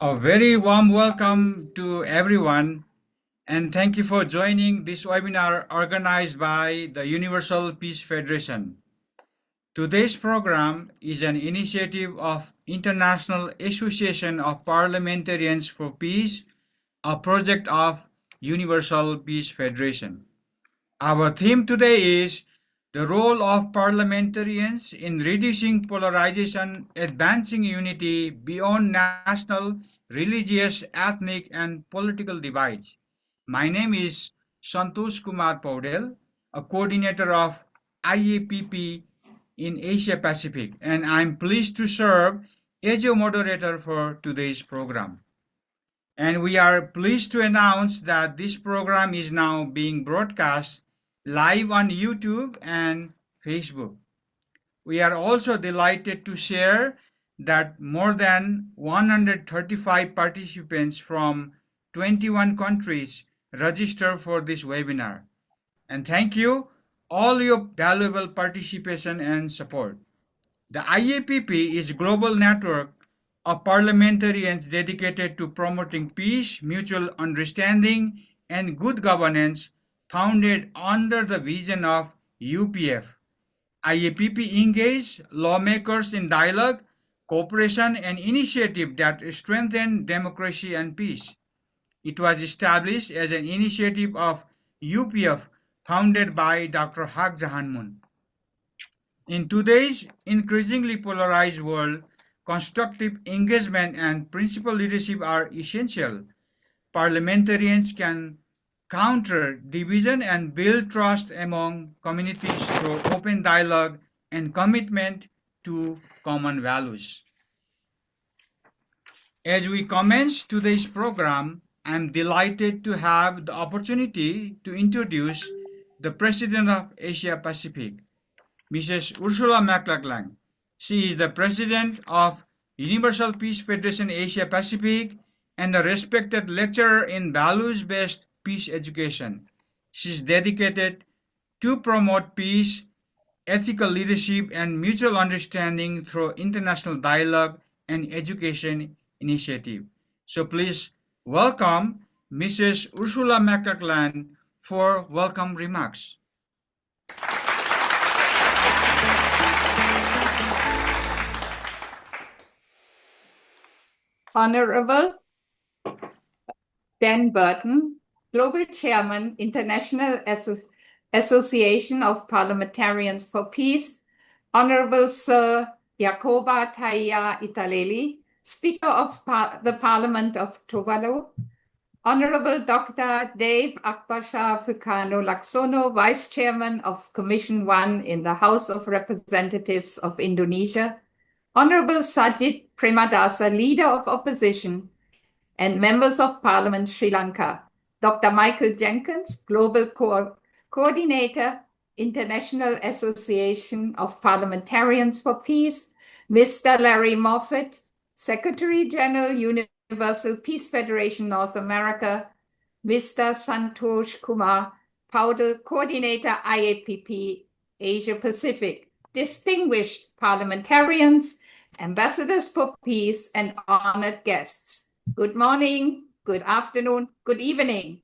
A very warm welcome to everyone, and thank you for joining this webinar organized by the Universal Peace Federation. Today's program is an initiative of International Association of Parliamentarians for Peace, a project of Universal Peace Federation. Our theme today is the role of parliamentarians in reducing polarization, advancing unity beyond national, religious, ethnic, and political divides. My name is Santosh Kumar Paudel, a coordinator of IAPP in Asia Pacific, and I'm pleased to serve as your moderator for today's program. And we are pleased to announce that this program is now being broadcast live on YouTube and Facebook. We are also delighted to share that more than 135 participants from 21 countries registered for this webinar. And thank you all your valuable participation and support. The IAPP is a global network of parliamentarians dedicated to promoting peace, mutual understanding, and good governance, founded under the vision of UPF. IAPP engages lawmakers in dialogue, cooperation, and initiative that strengthen democracy and peace. It was established as an initiative of UPF founded by Dr. Haq Jahanmun. In today's increasingly polarized world, constructive engagement and principled leadership are essential. Parliamentarians can counter division and build trust among communities through open dialogue and commitment to common values. As we commence today's program, I am delighted to have the opportunity to introduce the President of Asia Pacific, Mrs. Ursula McLacklan. She is the President of Universal Peace Federation Asia Pacific and a respected lecturer in values-based peace education. She is dedicated to promote peace, ethical leadership, and mutual understanding through international dialogue and education initiative. So please welcome Mrs. Ursula McLacklan for welcome remarks. Honorable Dan Burton, Global Chairman, International Association of Parliamentarians for Peace, Honorable Sir Jacoba Taia Italeli, Speaker of the Parliament of Tuvalu, Honorable Dr. Dave Akbashar Fukano Laksono, Vice Chairman of Commission 1 in the House of Representatives of Indonesia, Honorable Sajid Premadasa, Leader of Opposition, and Members of Parliament Sri Lanka, Dr. Michael Jenkins, Global Coordinator, International Association of Parliamentarians for Peace, Mr. Larry Moffat, Secretary General, Universal Peace Federation North America, Mr. Santosh Kumar Paudel, Coordinator, IAPP Asia Pacific, distinguished parliamentarians, ambassadors for peace, and honored guests. Good morning, good afternoon, good evening.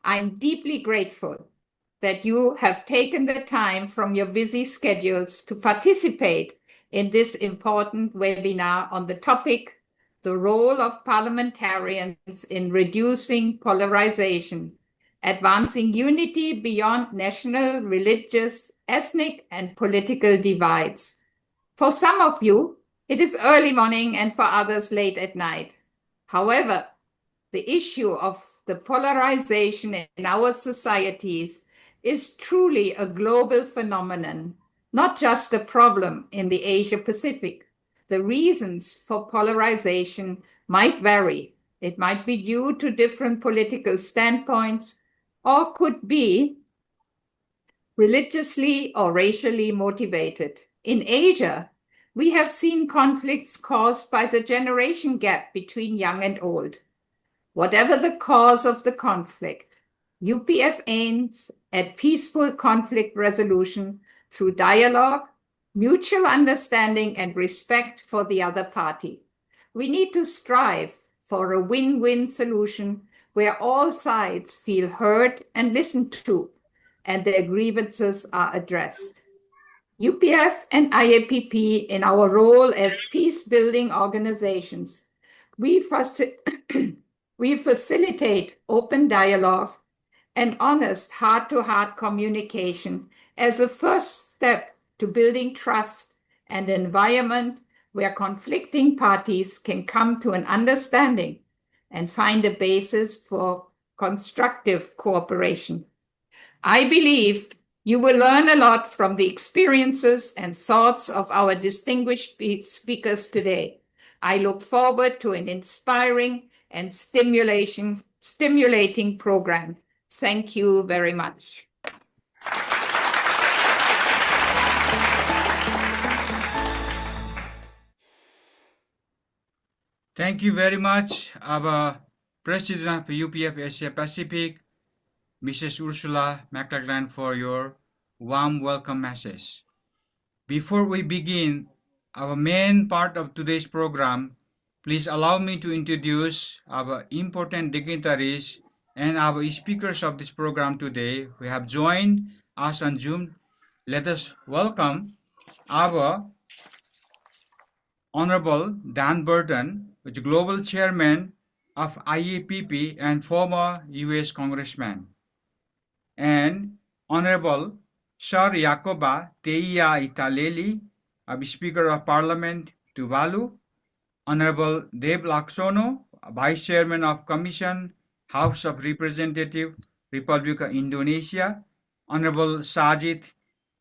I'm deeply grateful that you have taken the time from your busy schedules to participate in this important webinar on the topic, the role of parliamentarians in reducing polarization, advancing unity beyond national, religious, ethnic, and political divides. For some of you, it is early morning, and for others late at night. However, the issue of the polarization in our societies is truly a global phenomenon, not just a problem in the Asia Pacific. The reasons for polarization might vary. It might be due to different political standpoints or could be religiously or racially motivated. In Asia, we have seen conflicts caused by the generation gap between young and old. Whatever the cause of the conflict, UPF aims at peaceful conflict resolution through dialogue, mutual understanding, and respect for the other party. We need to strive for a win-win solution where all sides feel heard and listened to, and their grievances are addressed. UPF and IAPP, in our role as peace-building organizations, we facilitate open dialogue and honest heart-to-heart communication as a first step to building trust and an environment where conflicting parties can come to an understanding and find a basis for constructive cooperation. I believe you will learn a lot from the experiences and thoughts of our distinguished speakers today. I look forward to an inspiring and stimulating program. Thank you very much. Thank you very much, our President of UPF Asia Pacific, Mrs. Ursula McLacklan, for your warm welcome message. Before we begin our main part of today's program, please allow me to introduce our important dignitaries and our speakers of this program today who have joined us on Zoom. Let us welcome our Honorable Dan Burton, the Global Chairman of IAPP and former US Congressman, and Honorable Sir Jacoba Teia Italeli, Speaker of Parliament Tuvalu, Honorable Dave Laksono, Vice Chairman of Commission, House of Representatives, Republic of Indonesia, Honorable Sajid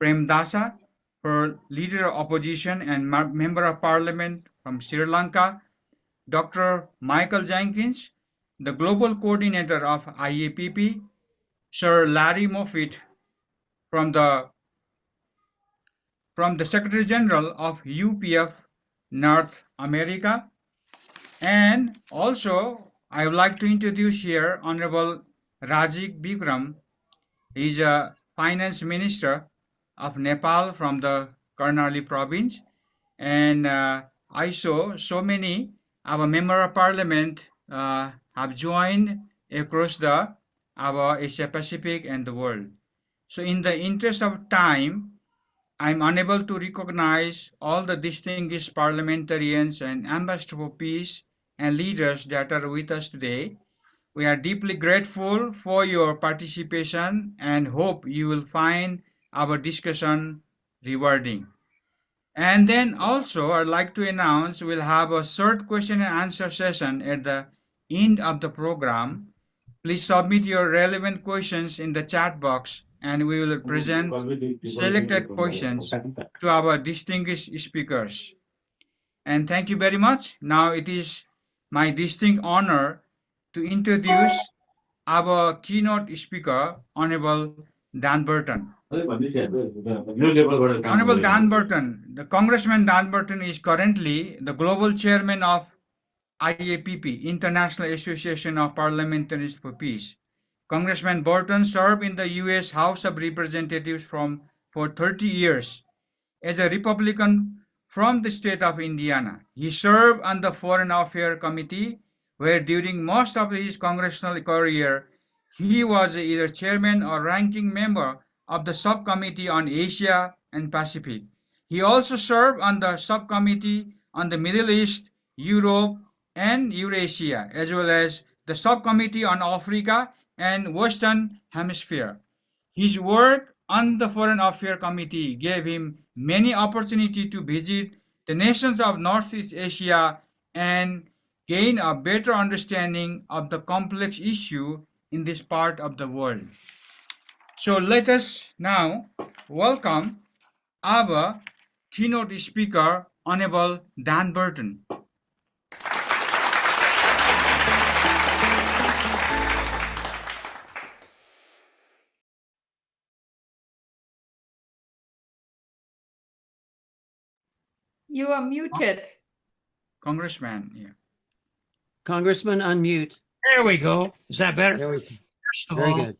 Premdasa, for Leader of Opposition and Member of Parliament from Sri Lanka, Dr. Michael Jenkins, the Global Coordinator of IAPP, Sir Larry Moffitt from the Secretary General of UPF North America, and also I would like to introduce here Honorable Rajiv Bikram. He is a Finance Minister of Nepal from the Karnali province, and I saw so many our Member of Parliament have joined across our Asia Pacific and the world. So in the interest of time, I'm unable to recognize all the distinguished parliamentarians and ambassadors for peace and leaders that are with us today. We are deeply grateful for your participation and hope you will find our discussion rewarding. And then also, I'd like to announce we'll have a short question and answer session at the end of the program. Please submit your relevant questions in the chat box and we will present selected questions to our distinguished speakers. And thank you very much. Now it is my distinct honor to introduce our keynote speaker, Honorable Dan Burton. Honorable Dan Burton, the Congressman Dan Burton is currently the Global Chairman of IAPP, International Association of Parliamentarians for Peace. Congressman Burton served in the U.S. House of Representatives for 30 years as a Republican from the state of Indiana. He served on the Foreign Affairs Committee, where during most of his congressional career, he was either chairman or ranking member of the Subcommittee on Asia and Pacific. He also served on the Subcommittee on the Middle East, Europe, and Eurasia, as well as the Subcommittee on Africa and Western Hemisphere. His work on the Foreign Affairs Committee gave him many opportunities to visit the nations of Northeast Asia and gain a better understanding of the complex issue in this part of the world. So let us now welcome our keynote speaker, Honorable Dan Burton. You are muted. Congressman, yeah. Congressman, unmute. There we go. Is that better? There we go. First of Very all, good.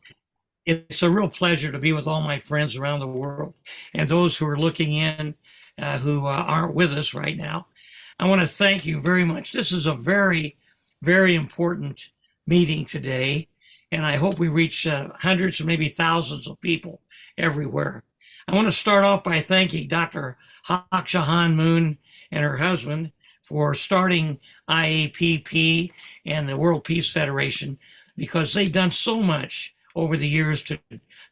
it's a real pleasure to be with all my friends around the world and those who are looking in who aren't with us right now. I want to thank you very much. This is a very, very important meeting today, and I hope we reach hundreds or maybe thousands of people everywhere. I want to start off by thanking Dr. Hak Jahan Moon and her husband for starting IAPP and the World Peace Federation, because they've done so much over the years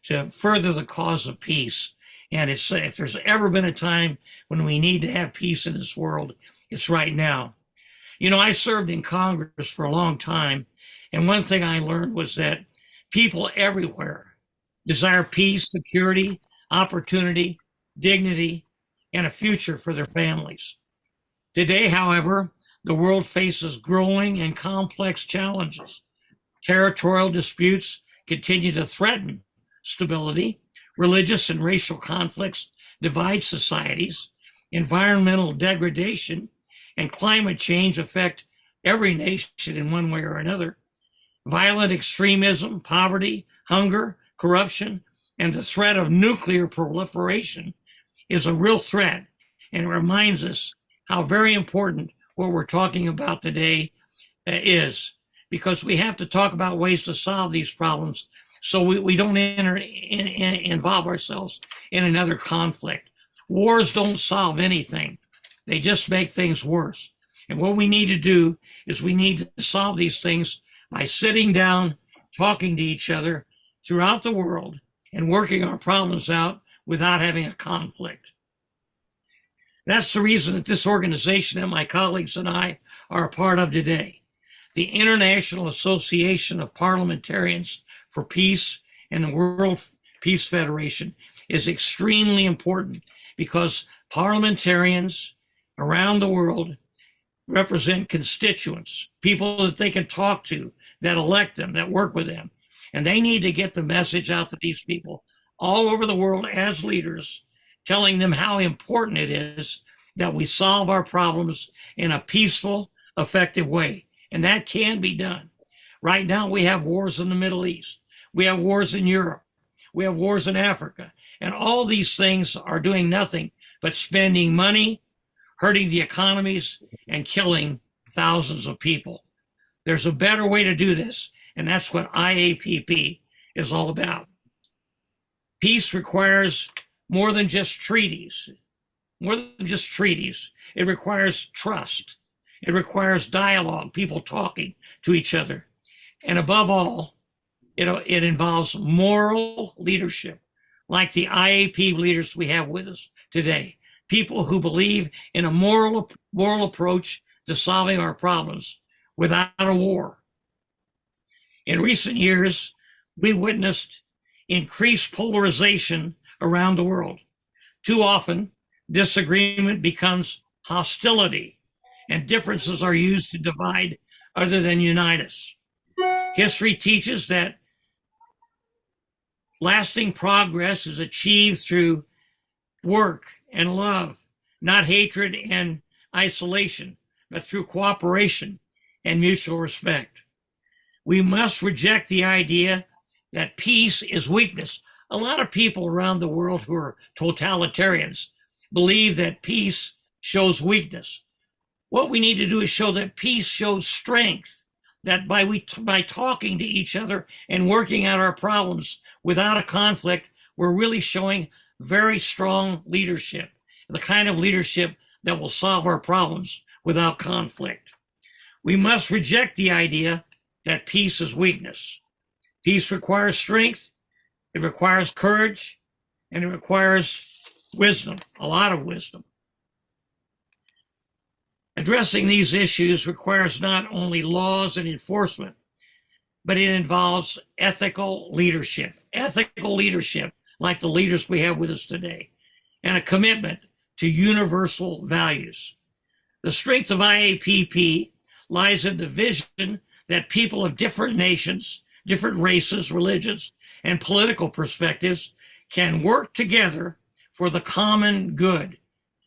to further the cause of peace. And if there's ever been a time when we need to have peace in this world, it's right now. You know, I served in Congress for a long time, and one thing I learned was that people everywhere desire peace, security, opportunity, dignity, and a future for their families. Today, however, the world faces growing and complex challenges. Territorial disputes continue to threaten stability. Religious and racial conflicts divide societies. Environmental degradation and climate change affect every nation in one way or another. Violent extremism, poverty, hunger, corruption, and the threat of nuclear proliferation is a real threat, and it reminds us how very important what we're talking about today is, because we have to talk about ways to solve these problems so we don't involve ourselves in another conflict. Wars don't solve anything. They just make things worse. And what we need to do is we need to solve these things by sitting down, talking to each other throughout the world, and working our problems out without having a conflict. That's the reason that this organization and my colleagues and I are a part of today. The International Association of Parliamentarians for Peace and the World Peace Federation is extremely important, because parliamentarians around the world represent constituents, people that they can talk to, that elect them, that work with them. And they need to get the message out to these people all over the world as leaders, telling them how important it is that we solve our problems in a peaceful, effective way. And that can be done. Right now, we have wars in the Middle East. We have wars in Europe. We have wars in Africa. And all these things are doing nothing but spending money, hurting the economies, and killing thousands of people. There's a better way to do this, and that's what IAPP is all about. Peace requires more than just treaties. More than just treaties. It requires trust. It requires dialogue, people talking to each other. And above all, it involves moral leadership, like the IAP leaders we have with us today. People who believe in a moral approach to solving our problems without a war. In recent years, we witnessed increased polarization around the world. Too often, disagreement becomes hostility, and differences are used to divide other than unite us. History teaches that lasting progress is achieved through work and love, not hatred and isolation, but through cooperation and mutual respect. We must reject the idea that peace is weakness. A lot of people around the world who are totalitarians believe that peace shows weakness. What we need to do is show that peace shows strength, that by talking to each other and working out our problems without a conflict, we're really showing very strong leadership, the kind of leadership that will solve our problems without conflict. We must reject the idea that peace is weakness. Peace requires strength, it requires courage, and it requires wisdom, a lot of wisdom. Addressing these issues requires not only laws and enforcement, but it involves ethical leadership like the leaders we have with us today, and a commitment to universal values. The strength of IAPP lies in the vision that people of different nations, different races, religions, and political perspectives can work together for the common good.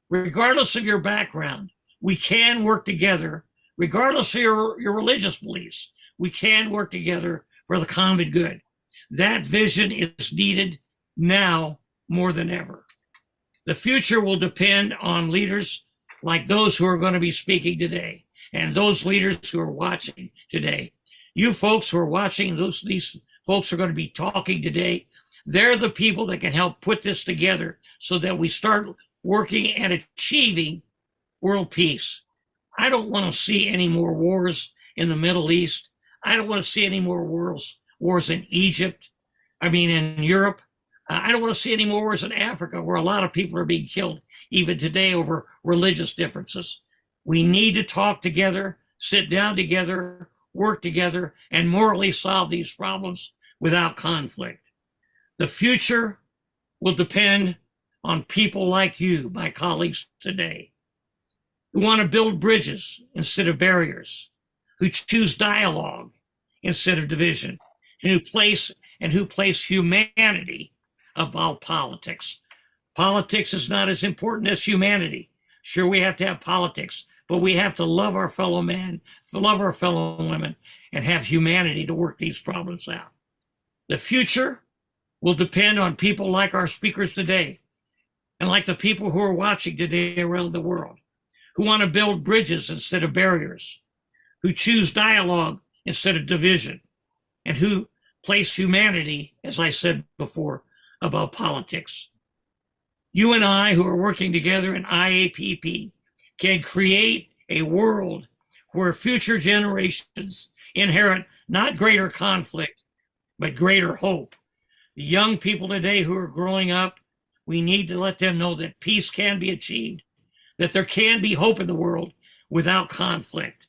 Regardless of your background, we can work together. Regardless of your religious beliefs, we can work together for the common good. That vision is needed now more than ever. The future will depend on leaders like those who are going to be speaking today and those leaders who are watching today. You folks who are watching, these folks who are going to be talking today, they're the people that can help put this together so that we start working at achieving world peace. I don't want to see any more wars in the Middle East. I don't want to see any more wars in Egypt. In Europe. I don't want to see any more wars in Africa, where a lot of people are being killed even today over religious differences. We need to talk together, sit down together, work together, and morally solve these problems without conflict. The future will depend on people like you, my colleagues today, who want to build bridges instead of barriers, who choose dialogue instead of division, and who place humanity above politics. Politics is not as important as humanity. Sure, we have to have politics, but we have to love our fellow man, love our fellow women, and have humanity to work these problems out. The future will depend on people like our speakers today, and like the people who are watching today around the world, who want to build bridges instead of barriers, who choose dialogue instead of division, and who place humanity, as I said before, above politics. You and I, who are working together in IAPP, can create a world where future generations inherit not greater conflict, but greater hope. The young people today who are growing up, we need to let them know that peace can be achieved, that there can be hope in the world without conflict.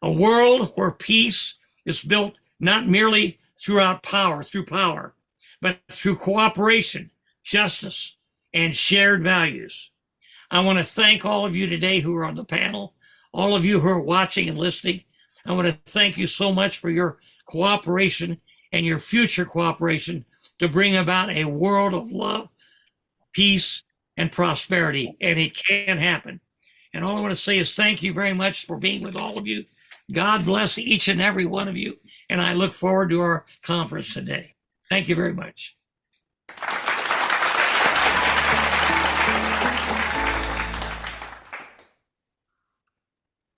A world where peace is built not merely through power, but through cooperation, justice, and shared values. I want to thank all of you today who are on the panel, all of you who are watching and listening. I want to thank you so much for your cooperation and your future cooperation to bring about a world of love, peace, and prosperity, and it can happen. And all I want to say is thank you very much for being with all of you. God bless each and every one of you, and I look forward to our conference today. Thank you very much.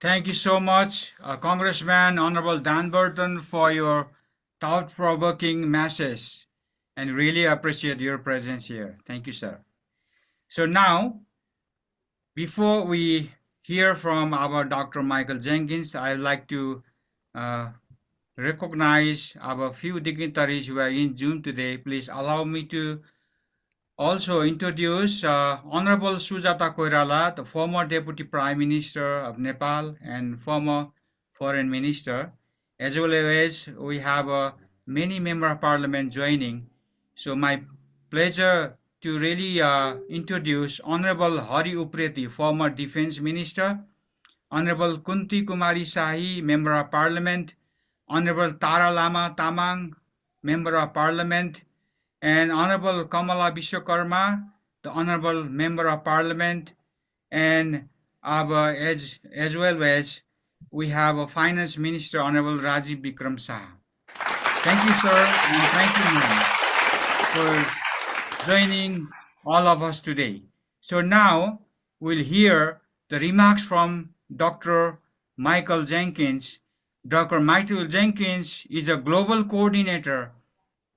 Thank you so much, Congressman Honorable Dan Burton, for your thought-provoking message, and really appreciate your presence here. Thank you, sir. So now, before we hear from our Dr. Michael Jenkins, I'd like to recognize our few dignitaries who are in Zoom today. Please allow me to also introduce Honorable Sujata Koirala, the former Deputy Prime Minister of Nepal and former Foreign Minister, as well as we have many Members of Parliament joining. So my pleasure to really introduce Honorable Hari Upreti, former Defense Minister, Honorable Kunti Kumari Sahi, Member of Parliament, Honorable Tara Lama Tamang, Member of Parliament, and Honorable Kamala Vishwakarma, the Honorable Member of Parliament, and as well as we have a Finance Minister, Honorable Rajiv Bikram Saha. Thank you, sir, and thank you, ma'am, for joining all of us today. So now we'll hear the remarks from Dr. Michael Jenkins. Dr. Michael Jenkins is a global coordinator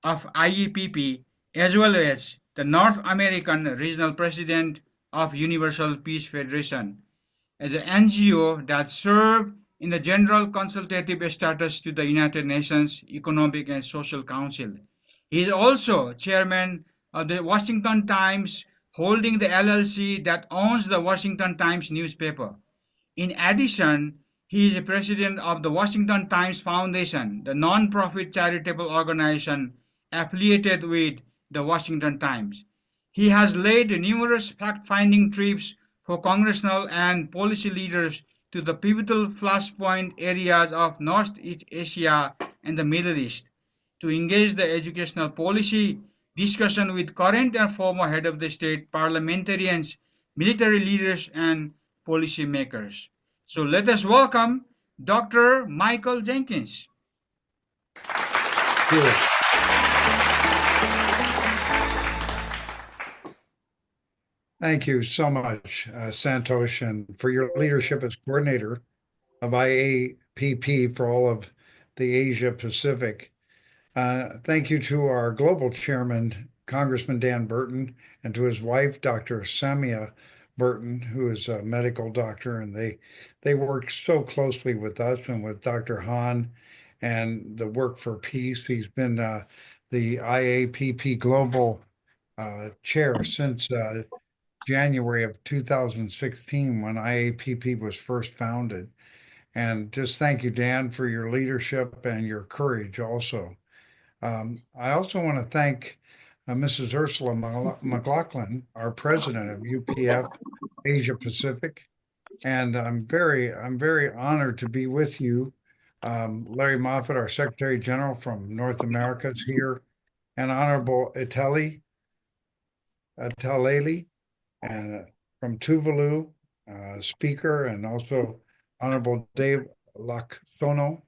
of IAPP as well as the North American Regional President of Universal Peace Federation, as an NGO that serves in the general consultative status to the United Nations Economic and Social Council. He is also chairman of the Washington Times, holding the LLC that owns the Washington Times newspaper. In addition, He is a president of the Washington Times Foundation, the non-profit charitable organization affiliated with the Washington Times. He has led numerous fact-finding trips for congressional and policy leaders to the pivotal flashpoint areas of Northeast Asia and the Middle East to engage the educational policy discussion with current and former head of the state, parliamentarians, military leaders, and policymakers. So let us welcome Dr. Michael Jenkins. Thank you so much, Santosh, and for your leadership as coordinator of IAPP for all of the Asia Pacific. Thank you to our global chairman, Congressman Dan Burton, and to his wife, Dr. Samia Burton, who is a medical doctor, and they work so closely with us and with Dr. Han and the Work for Peace. He's been the IAPP global chair since January of 2016 when IAPP was first founded. And just thank you, Dan, for your leadership and your courage also. I also want to thank Mrs. Ursula McLacklan, our president of UPF Asia Pacific. And I'm very honored to be with you. Larry Moffat, our Secretary General from North America, is here, and Honorable Italeli, and from Tuvalu, Speaker, and also Honorable Dave Laksono,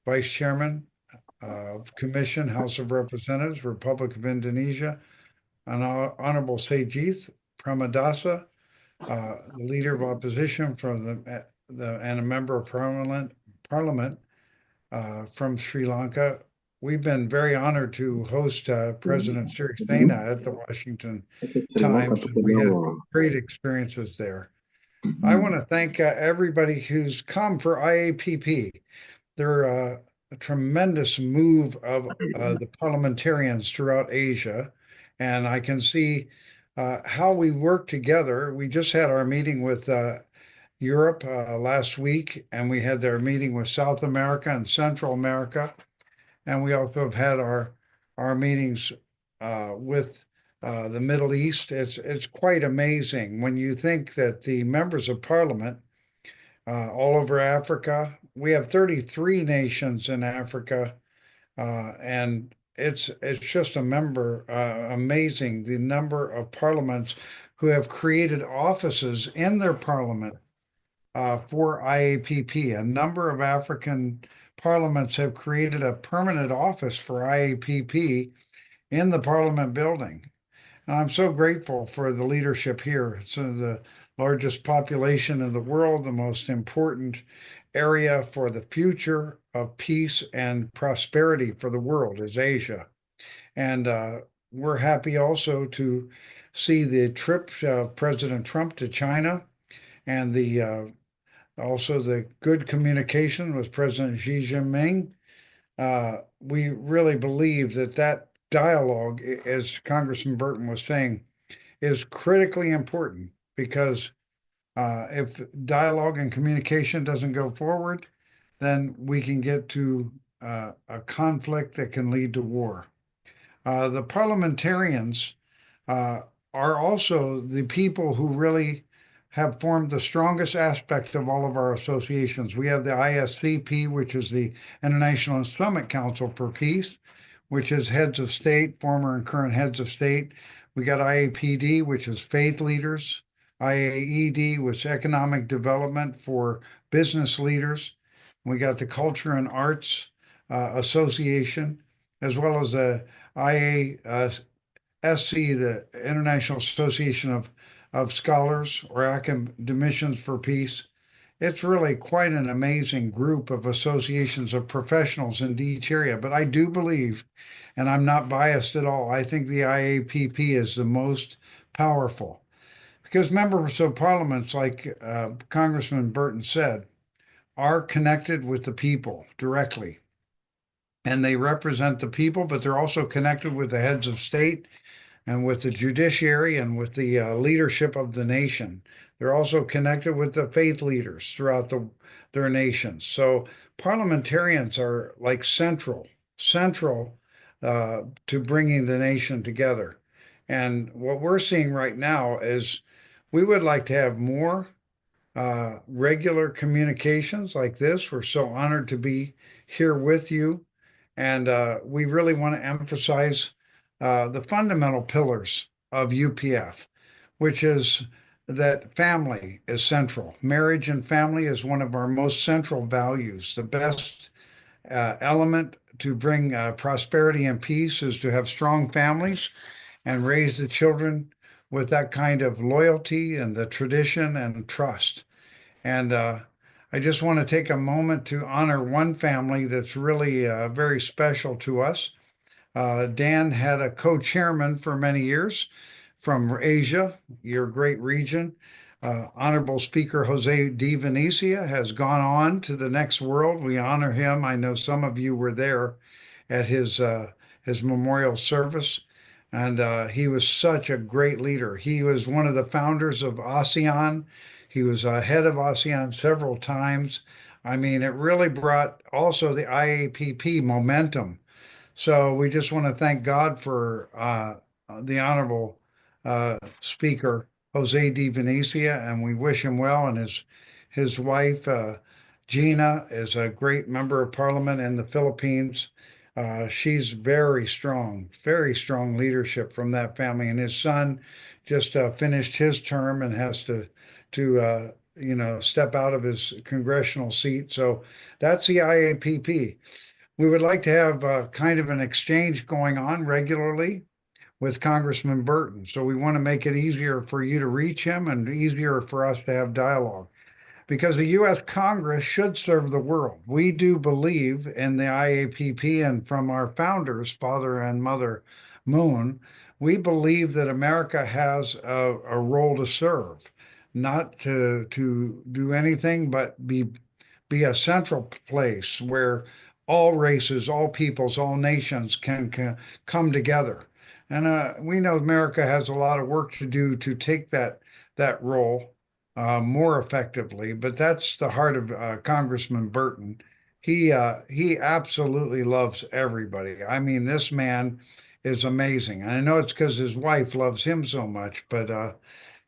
Vice Chairman of Commission, House of Representatives, Republic of Indonesia, and Honorable Sejith Pramadasa, the Leader of Opposition from and a Member of Parliament from Sri Lanka. We've been very honored to host President Sirisena at the Washington Times, and we had great experiences there. I want to thank everybody who's come for IAPP. They're a tremendous move of the parliamentarians throughout Asia, and I can see how we work together. We just had our meeting with Europe last week, and we had our meeting with South America and Central America. And we also have had our meetings with the Middle East. It's quite amazing when you think that the members of parliament all over Africa, we have 33 nations in Africa, and it's just amazing the number of parliaments who have created offices in their parliament for IAPP. A number of African parliaments have created a permanent office for IAPP in the Parliament building. And I'm so grateful for the leadership here. It's the largest population in the world, the most important area for the future of peace and prosperity for the world is Asia. And we're happy also to see the trip of President Trump to China and also the good communication with President Xi Jinping. We really believe that dialogue, as Congressman Burton was saying, is critically important because if dialogue and communication doesn't go forward, then we can get to a conflict that can lead to war. The parliamentarians are also the people who really have formed the strongest aspect of all of our associations. We have the ISCP, which is the International Islamic Council for Peace, which is heads of state, former and current heads of state. We got IAPD, which is faith leaders, IAED, which is economic development for business leaders. We got the Culture and Arts Association, as well as the IASC, the International Association of Scholars or Academicians for Peace. It's really quite an amazing group of associations of professionals in each area. But I do believe, and I'm not biased at all, I think the IAPP is the most powerful because members of parliaments, like Congressman Burton said, are connected with the people directly. And they represent the people, but they're also connected with the heads of state, and with the judiciary and with the leadership of the nation. They're also connected with the faith leaders throughout their nations. So parliamentarians are like central to bringing the nation together. And what we're seeing right now is we would like to have more regular communications like this. We're so honored to be here with you. And we really want to emphasize the fundamental pillars of UPF, which is that family is central. Marriage and family is one of our most central values. The best element to bring prosperity and peace is to have strong families and raise the children with that kind of loyalty and the tradition and trust. And I just want to take a moment to honor one family that's really very special to us. Dan had a co-chairman for many years from Asia, your great region. Honorable Speaker Jose D. Venecia has gone on to the next world. We honor him. I know some of you were there at his memorial service, and he was such a great leader. He was one of the founders of ASEAN. He was head of ASEAN several times. I mean, it really brought also the IAPP momentum. So we just want to thank God for the Honorable Speaker Jose D. Venecia, and we wish him well. And his wife Gina is a great member of Parliament in the Philippines. She's very strong leadership from that family. And his son just finished his term and has to step out of his congressional seat. So that's the IAPP. We would like to have kind of an exchange going on regularly with Congressman Burton. So we want to make it easier for you to reach him and easier for us to have dialogue. Because the U.S. Congress should serve the world. We do believe in the IAPP, and from our founders, Father and Mother Moon, we believe that America has a role to serve, not to do anything but be a central place where all races, all peoples, all nations can come together. And we know America has a lot of work to do to take that role more effectively. But that's the heart of Congressman Burton. He absolutely loves everybody. I mean, this man is amazing. And I know it's because his wife loves him so much, but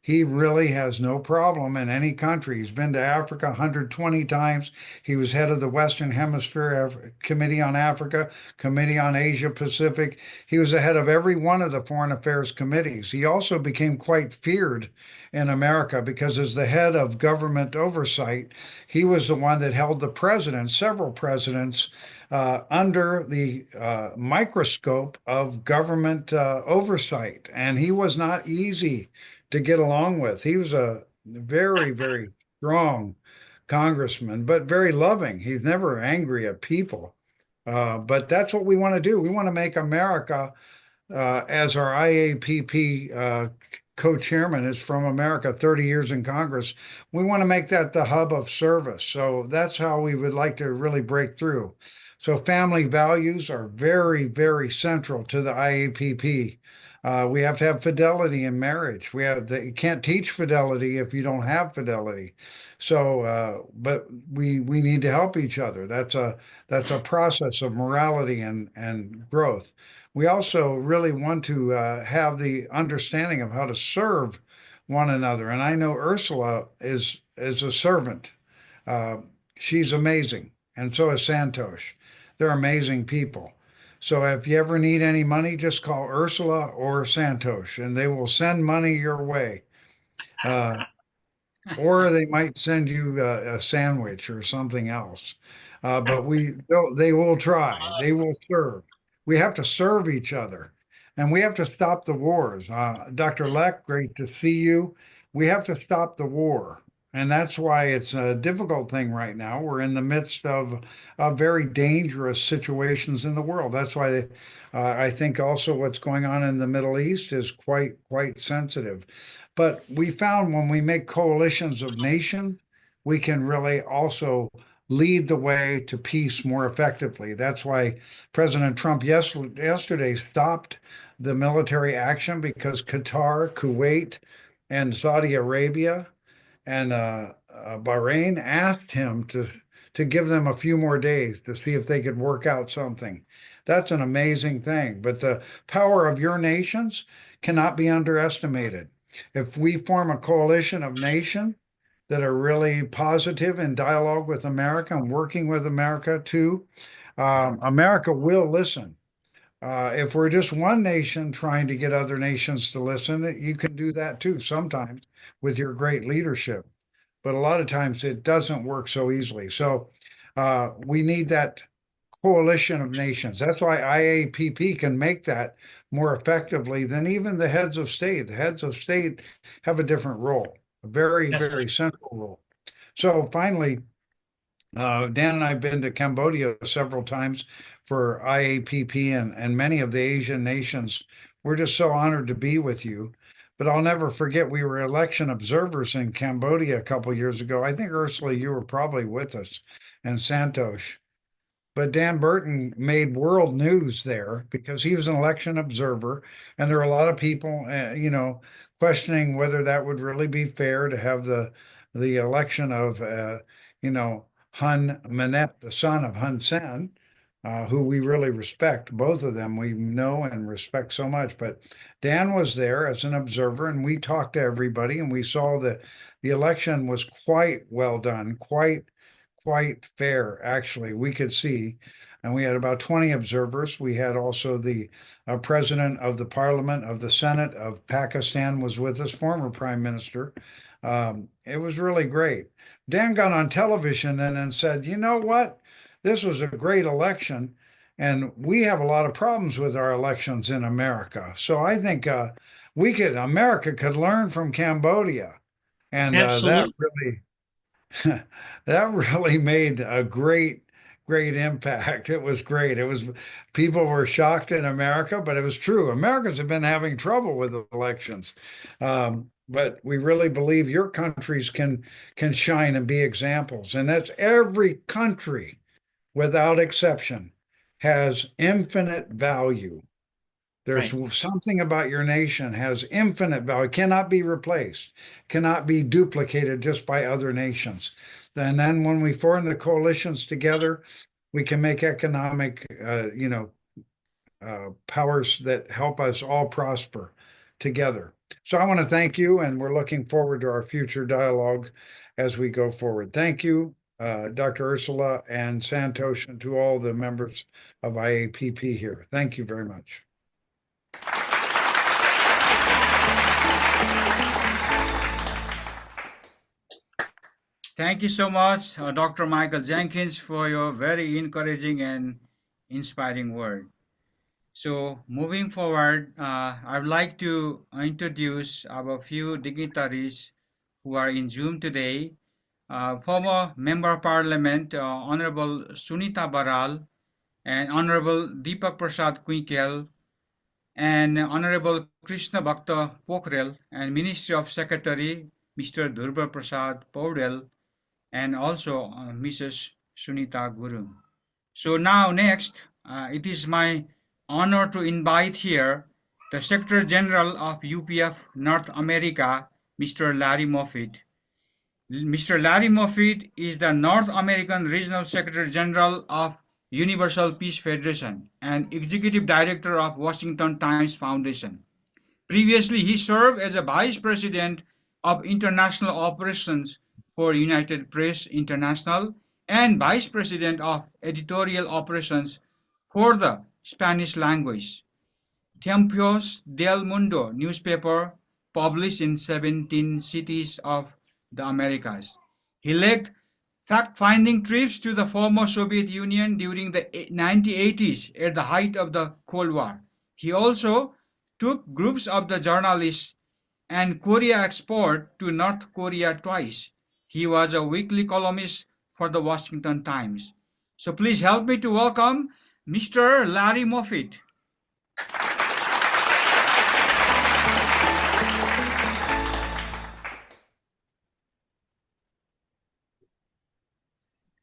he really has no problem in any country. He's been to Africa 120 times. He was head of the Western Hemisphere Committee on Africa, Committee on Asia Pacific. He was the head of every one of the foreign affairs committees. He also became quite feared in America because, as the head of government oversight, he was the one that held the president, several presidents, under the microscope of government oversight. And he was not easy to get along with. He was a very strong congressman, but very loving. He's never angry at people. But that's what we want to do. We want to make America, as our IAPP co-chairman is from America, 30 years in Congress. We want to make that the hub of service. So that's how we would like to really break through. So family values are very central to the IAPP. We have to have fidelity in marriage. You can't teach fidelity if you don't have fidelity. So, but we need to help each other. That's a process of morality and growth. We also really want to have the understanding of how to serve one another. And I know Ursula is a servant. Uh, she's amazing, and so is Santosh. They're amazing people. So if you ever need any money, just call Ursula or Santosh, and they will send money your way. Or they might send you a sandwich or something else. But they will try. They will serve. We have to serve each other, and we have to stop the wars. Dr. Leck, great to see you. We have to stop the war. And that's why it's a difficult thing right now. We're in the midst of very dangerous situations in the world. That's why I think also what's going on in the Middle East is quite sensitive. But we found when we make coalitions of nations, we can really also lead the way to peace more effectively. That's why President Trump yesterday stopped the military action because Qatar, Kuwait, and Saudi Arabia and Bahrain asked him to give them a few more days to see if they could work out something. That's an amazing thing. But the power of your nations cannot be underestimated. If we form a coalition of nations that are really positive in dialogue with America and working with America too, America will listen. If we're just one nation trying to get other nations to listen, you can do that too sometimes with your great leadership. But a lot of times it doesn't work so easily. So we need that coalition of nations. That's why IAPP can make that more effectively than even the heads of state. The heads of state have a different role, a very, very central role. So finally, Dan and I have been to Cambodia several times for IAPP and many of the Asian nations. We're just so honored to be with you. But I'll never forget, we were election observers in Cambodia a couple years ago. I think, Ursula, you were probably with us, and Santosh. But Dan Burton made world news there because he was an election observer, and there were a lot of people, questioning whether that would really be fair to have the election of, Hun Manet, the son of Hun Sen, who we really respect. Both of them we know and respect so much. But Dan was there as an observer, and we talked to everybody, and we saw that the election was quite well done, quite fair, actually, we could see. And we had about 20 observers. We had also the president of the parliament of the Senate of Pakistan was with us, former prime minister. It was really great. Dan got on television and said, you know what? This was a great election. And we have a lot of problems with our elections in America. So I think America could learn from Cambodia. And Absolutely. that really made a great impact. It was great. People were shocked in America, but it was true. Americans have been having trouble with elections. But we really believe your countries can shine and be examples. And that's every country, without exception, has infinite value. There's something about your nation has infinite value, cannot be replaced, cannot be duplicated just by other nations. And then when we form the coalitions together, we can make economic, powers that help us all prosper together. So I want to thank you, and we're looking forward to our future dialogue as we go forward. Thank you, Dr. Ursula and Santosh, and to all the members of IAPP here. Thank you very much. Thank you so much, Dr. Michael Jenkins, for your very encouraging and inspiring word. So, moving forward, I would like to introduce our few dignitaries who are in Zoom today. Former Member of Parliament, Honorable Sunita Baral, and Honorable Deepak Prasad Kuikel, and Honorable Krishna Bhakta Pokhrel, and Ministry of Secretary, Mr. Dhurba Prasad Paudel, and also Mrs. Sunita Guru. So now next, it is my honor to invite here the Secretary General of UPF North America, Mr. Larry Moffitt. Mr. Larry Moffitt is the North American Regional Secretary General of Universal Peace Federation and Executive Director of Washington Times Foundation. Previously, he served as a Vice President of International Operations for United Press International and Vice President of Editorial Operations for the Spanish language. Tiempos del Mundo newspaper published in 17 cities of the Americas. He led fact-finding trips to the former Soviet Union during the 1980s at the height of the Cold War. He also took groups of the journalists and Korea export to North Korea twice. He was a weekly columnist for the Washington Times. So please help me to welcome Mr. Larry Moffitt.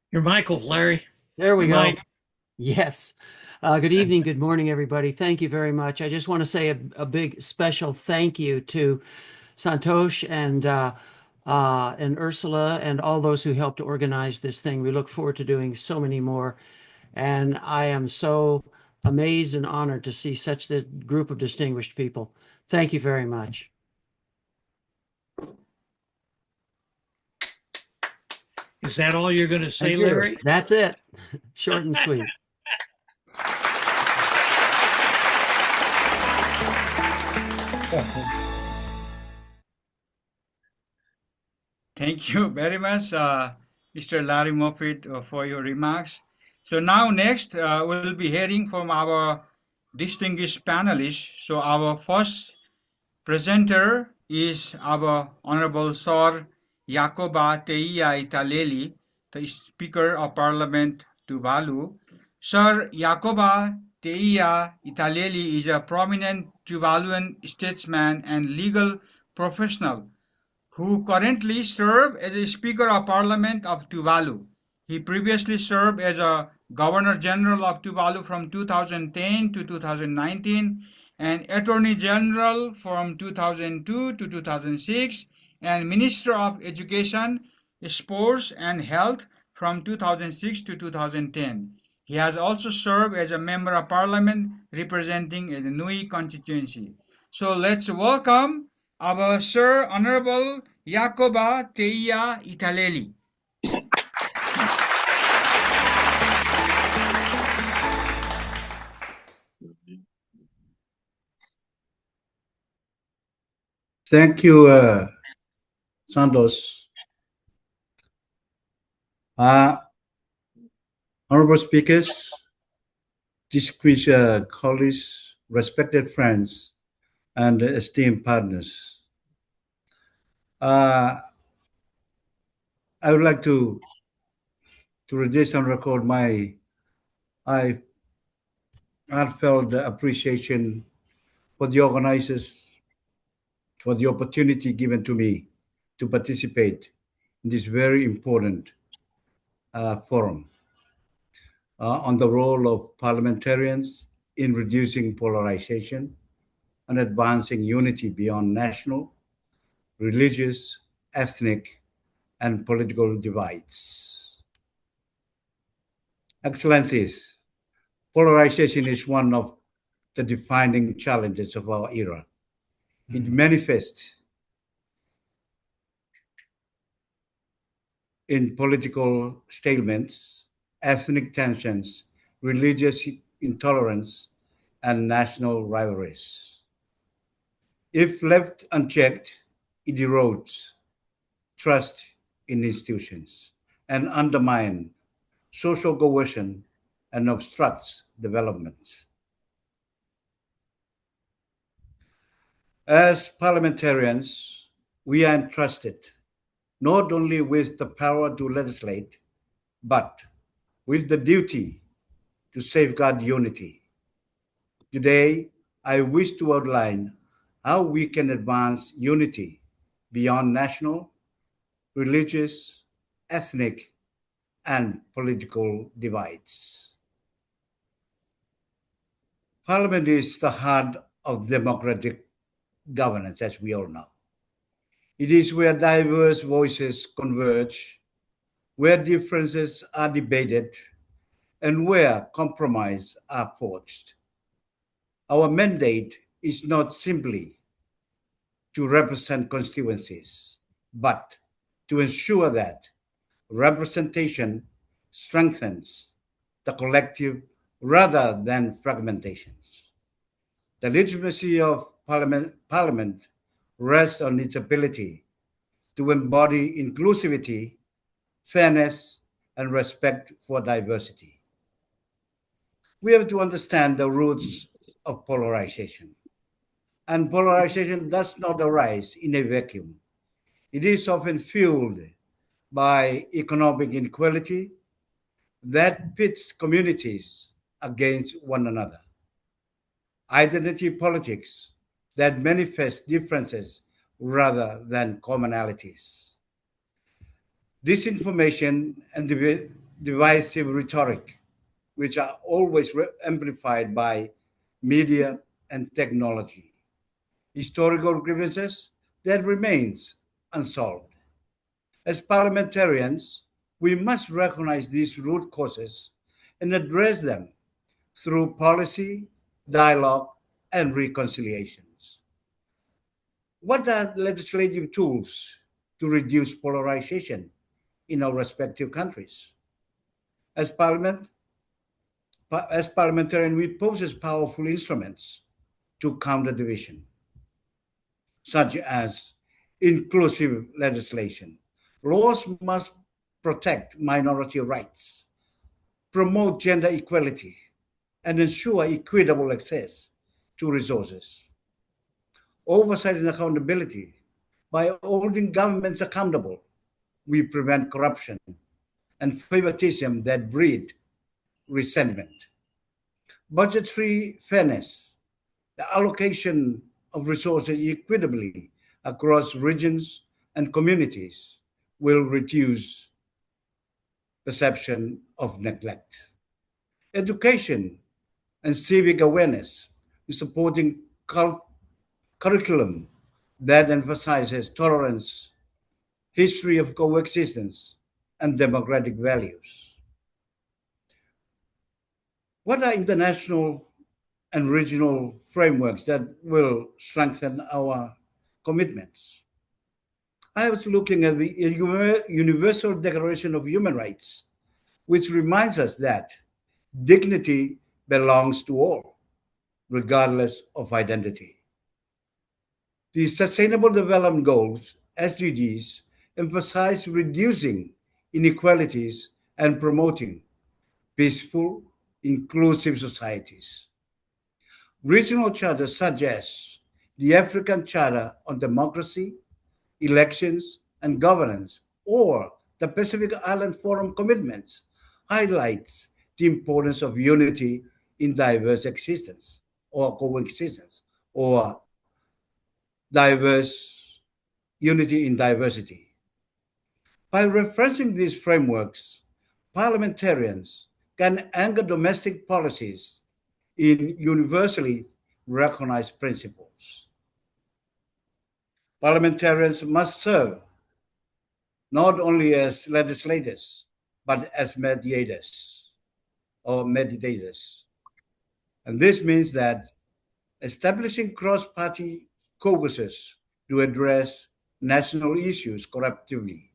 Your mic, Larry. There we Your go. mic. Yes. Good evening, good morning, everybody. Thank you very much. I just want to say a big special thank you to Santosh and Ursula and all those who helped organize this thing. We look forward to doing so many more. And I am so amazed and honored to see such this group of distinguished people. Thank you very much. Is that all you're going to say, Thank you. Larry? That's it. Short and sweet. Thank you very much, Mr. Larry Moffitt, for your remarks. So now next, we'll be hearing from our distinguished panelists. So our first presenter is our Honorable Sir Jacoba Teia Italeli, the Speaker of Parliament Tuvalu. Sir Jacoba Teia Italeli is a prominent Tuvaluan statesman and legal professional who currently serves as a Speaker of Parliament of Tuvalu. He previously served as a Governor General of Tuvalu from 2010 to 2019 and Attorney General from 2002 to 2006 and Minister of Education, Sports and Health from 2006 to 2010. He has also served as a Member of Parliament representing the Nui constituency. So let's welcome our Sir Honorable Jacoba Teia Italeli. Thank you, Santosh. Honorable speakers, distinguished colleagues, respected friends, and esteemed partners. I would like to release on record my heartfelt appreciation for the organizers for the opportunity given to me to participate in this very important forum on the role of parliamentarians in reducing polarization and advancing unity beyond national, religious, ethnic, and political divides. Excellencies, polarization is one of the defining challenges of our era. It manifests in political stalemates, ethnic tensions, religious intolerance, and national rivalries. If left unchecked, it erodes trust in institutions and undermines social cohesion and obstructs development. As parliamentarians, we are entrusted not only with the power to legislate, but with the duty to safeguard unity. Today, I wish to outline how we can advance unity beyond national, religious, ethnic, and political divides. Parliament is the heart of democratic governance, as we all know. It is where diverse voices converge, where differences are debated, and where compromises are forged. Our mandate is not simply to represent constituencies, but to ensure that representation strengthens the collective rather than fragmentations. The legitimacy of Parliament rests on its ability to embody inclusivity, fairness, and respect for diversity. We have to understand the roots of polarization. And polarization does not arise in a vacuum. It is often fueled by economic inequality that pits communities against one another, identity politics that manifest differences rather than commonalities, disinformation and divisive rhetoric which are always amplified by media and technology. Historical grievances that remains unsolved. As parliamentarians, we must recognize these root causes and address them through policy, dialogue, and reconciliations. What are legislative tools to reduce polarization in our respective countries? As as parliamentarians, we possess powerful instruments to counter division, such as inclusive legislation. Laws must protect minority rights, promote gender equality, and ensure equitable access to resources. Oversight and accountability. By holding governments accountable, we prevent corruption and favoritism that breed resentment. Budgetary fairness. The allocation of resources equitably across regions and communities will reduce perception of neglect. Education and civic awareness is supporting curriculum that emphasizes tolerance, history of coexistence, and democratic values. What are international and regional frameworks that will strengthen our commitments? I was looking at the Universal Declaration of Human Rights, which reminds us that dignity belongs to all, regardless of identity. The Sustainable Development Goals, SDGs, emphasize reducing inequalities and promoting peaceful, inclusive societies. Regional charters such as the African Charter on Democracy, Elections, and Governance, or the Pacific Island Forum commitments highlights the importance of unity in diverse existence or coexistence, or diverse unity in diversity. By referencing these frameworks, parliamentarians can anchor domestic policies in universally recognized principles. Parliamentarians must serve not only as legislators, but as mediators or mediators. And this means that establishing cross-party caucuses to address national issues collectively,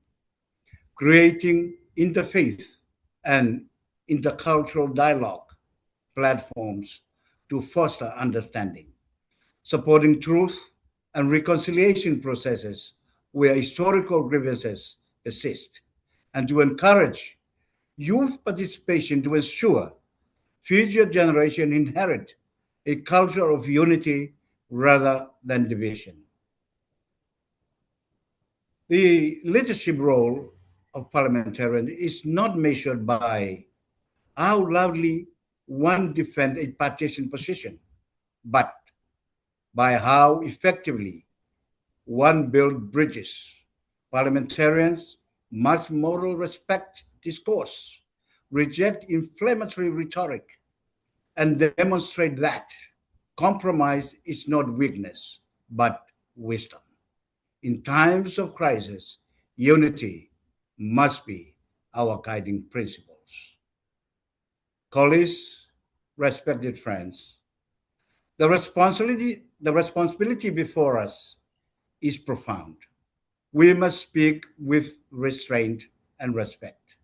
creating interfaith and intercultural dialogue platforms to foster understanding, supporting truth and reconciliation processes where historical grievances persist, and to encourage youth participation to ensure future generations inherit a culture of unity rather than division. The leadership role of parliamentarians is not measured by how loudly one defends a partisan position, but by how effectively one builds bridges. Parliamentarians must model respect discourse, reject inflammatory rhetoric, and demonstrate that compromise is not weakness, but wisdom. In times of crisis, unity must be our guiding principles. Colleagues, respected friends, the responsibility before us is profound. We must speak with restraint and respect.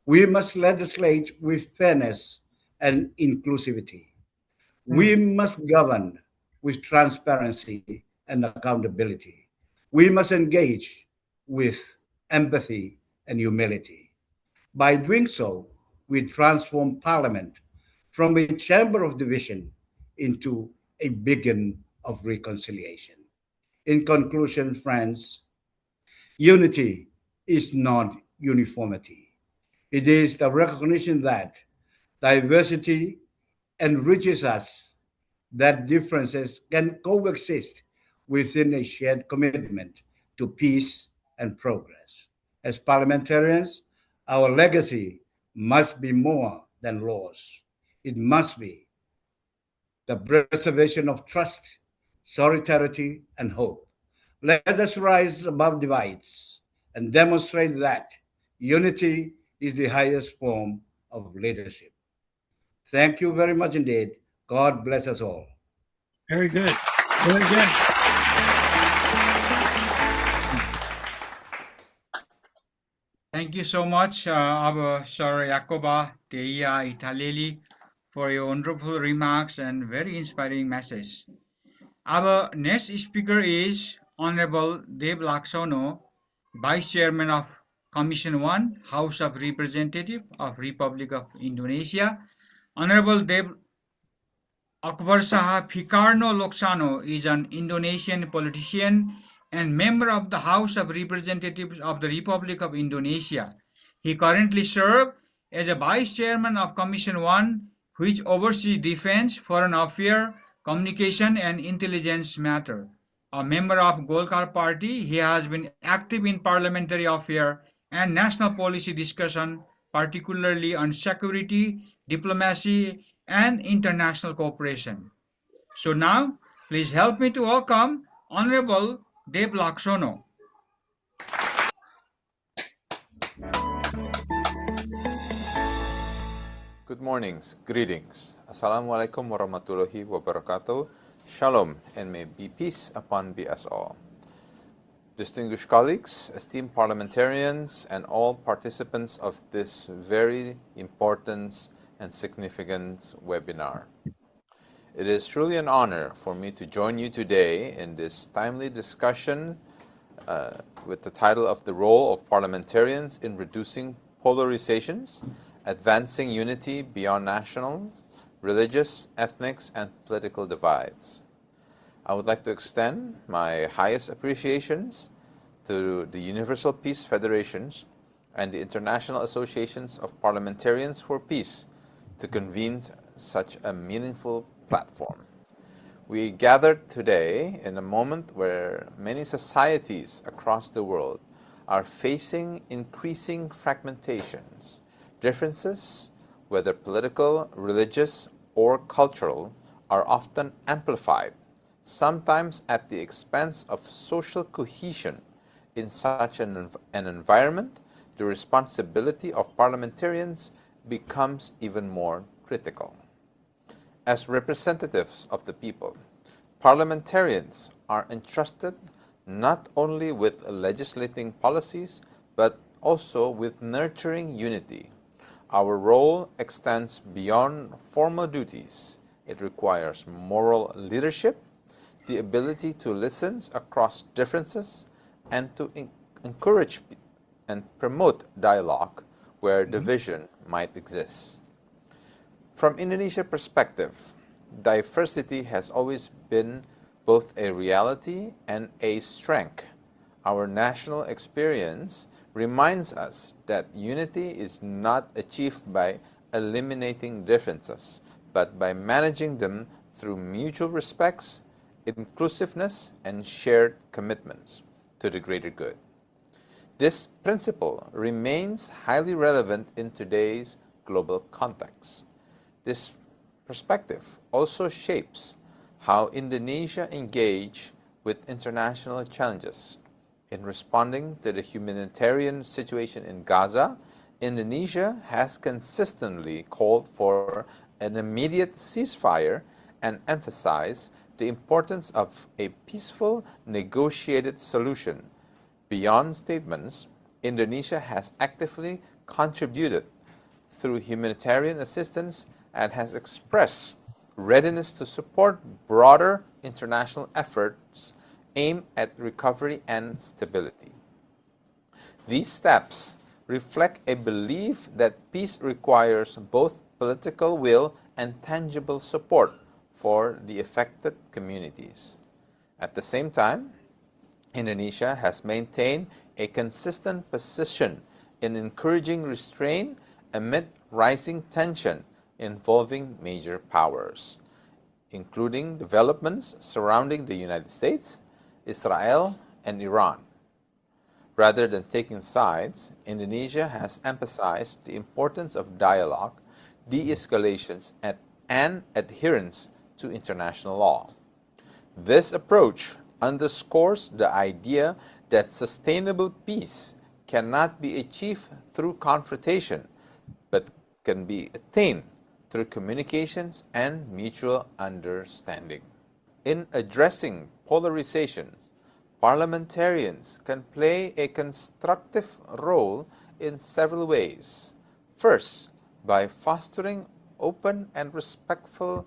We must legislate with fairness and inclusivity. We must govern with transparency and accountability. We must engage with empathy and humility. By doing so, we transform Parliament from a chamber of division into a beacon of reconciliation. In conclusion, friends, unity is not uniformity. It is the recognition that diversity enriches us, that differences can coexist within a shared commitment to peace and progress. As parliamentarians, our legacy must be more than laws. It must be the preservation of trust, solidarity, and hope. Let us rise above divides and demonstrate that unity is the highest form of leadership. Thank you very much indeed. God bless us all. Very good. Very good. Thank you so much, our Sir Jacoba Teia Italeli, for your wonderful remarks and very inspiring message. Our next speaker is Honorable Deb Laksono, Vice Chairman of Commission 1, House of Representatives of Republic of Indonesia. Honorable Deb Akbar Saha Fikarno Loksano is an Indonesian politician and member of the House of Representatives of the Republic of Indonesia. He currently serves as a Vice Chairman of Commission 1, which oversees defense, foreign affairs, communication and intelligence matters. A member of Golkar Party, he has been active in parliamentary affairs and national policy discussion, particularly on security, diplomacy, and international cooperation. So now, please help me to welcome Honorable Deb Laksono. Good mornings, greetings. Assalamualaikum warahmatullahi wabarakatuh. Shalom, and may be peace upon us all. Distinguished colleagues, esteemed parliamentarians, and all participants of this very important and significant webinar. It is truly an honor for me to join you today in this timely discussion with the title of the role of parliamentarians in reducing polarizations, advancing unity beyond national, religious, ethnic, and political divides. I would like to extend my highest appreciations to the Universal Peace Federations and the International Associations of Parliamentarians for Peace to convene such a meaningful platform. We gathered today in a moment where many societies across the world are facing increasing fragmentations. Differences, whether political, religious, or cultural, are often amplified, sometimes at the expense of social cohesion. In such an environment, the responsibility of parliamentarians becomes even more critical. As representatives of the people, parliamentarians are entrusted not only with legislating policies, but also with nurturing unity. Our role extends beyond formal duties. It requires moral leadership, the ability to listen across differences, and to encourage and promote dialogue where division might exist. From Indonesia's perspective, diversity has always been both a reality and a strength. Our national experience reminds us that unity is not achieved by eliminating differences, but by managing them through mutual respects, inclusiveness, and shared commitments to the greater good. This principle remains highly relevant in today's global context. This perspective also shapes how Indonesia engages with international challenges. In responding to the humanitarian situation in Gaza, Indonesia has consistently called for an immediate ceasefire and emphasized the importance of a peaceful, negotiated solution. Beyond statements, Indonesia has actively contributed through humanitarian assistance and has expressed readiness to support broader international efforts aimed at recovery and stability. These steps reflect a belief that peace requires both political will and tangible support for the affected communities. At the same time, Indonesia has maintained a consistent position in encouraging restraint amid rising tension involving major powers, including developments surrounding the United States, Israel, and Iran. Rather than taking sides, Indonesia has emphasized the importance of dialogue, de-escalations, and adherence to international law. This approach underscores the idea that sustainable peace cannot be achieved through confrontation, but can be attained through communications and mutual understanding. In addressing polarization, parliamentarians can play a constructive role in several ways. First, by fostering open and respectful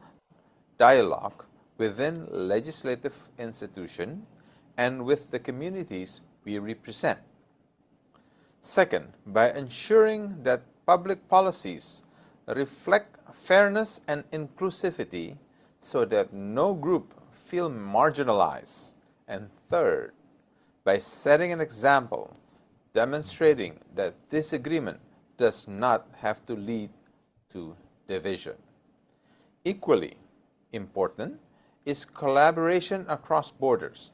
dialogue within legislative institutions and with the communities we represent. Second, by ensuring that public policies reflect fairness and inclusivity so that no group feel marginalized. And third, by setting an example, demonstrating that disagreement does not have to lead to division. Equally important is collaboration across borders.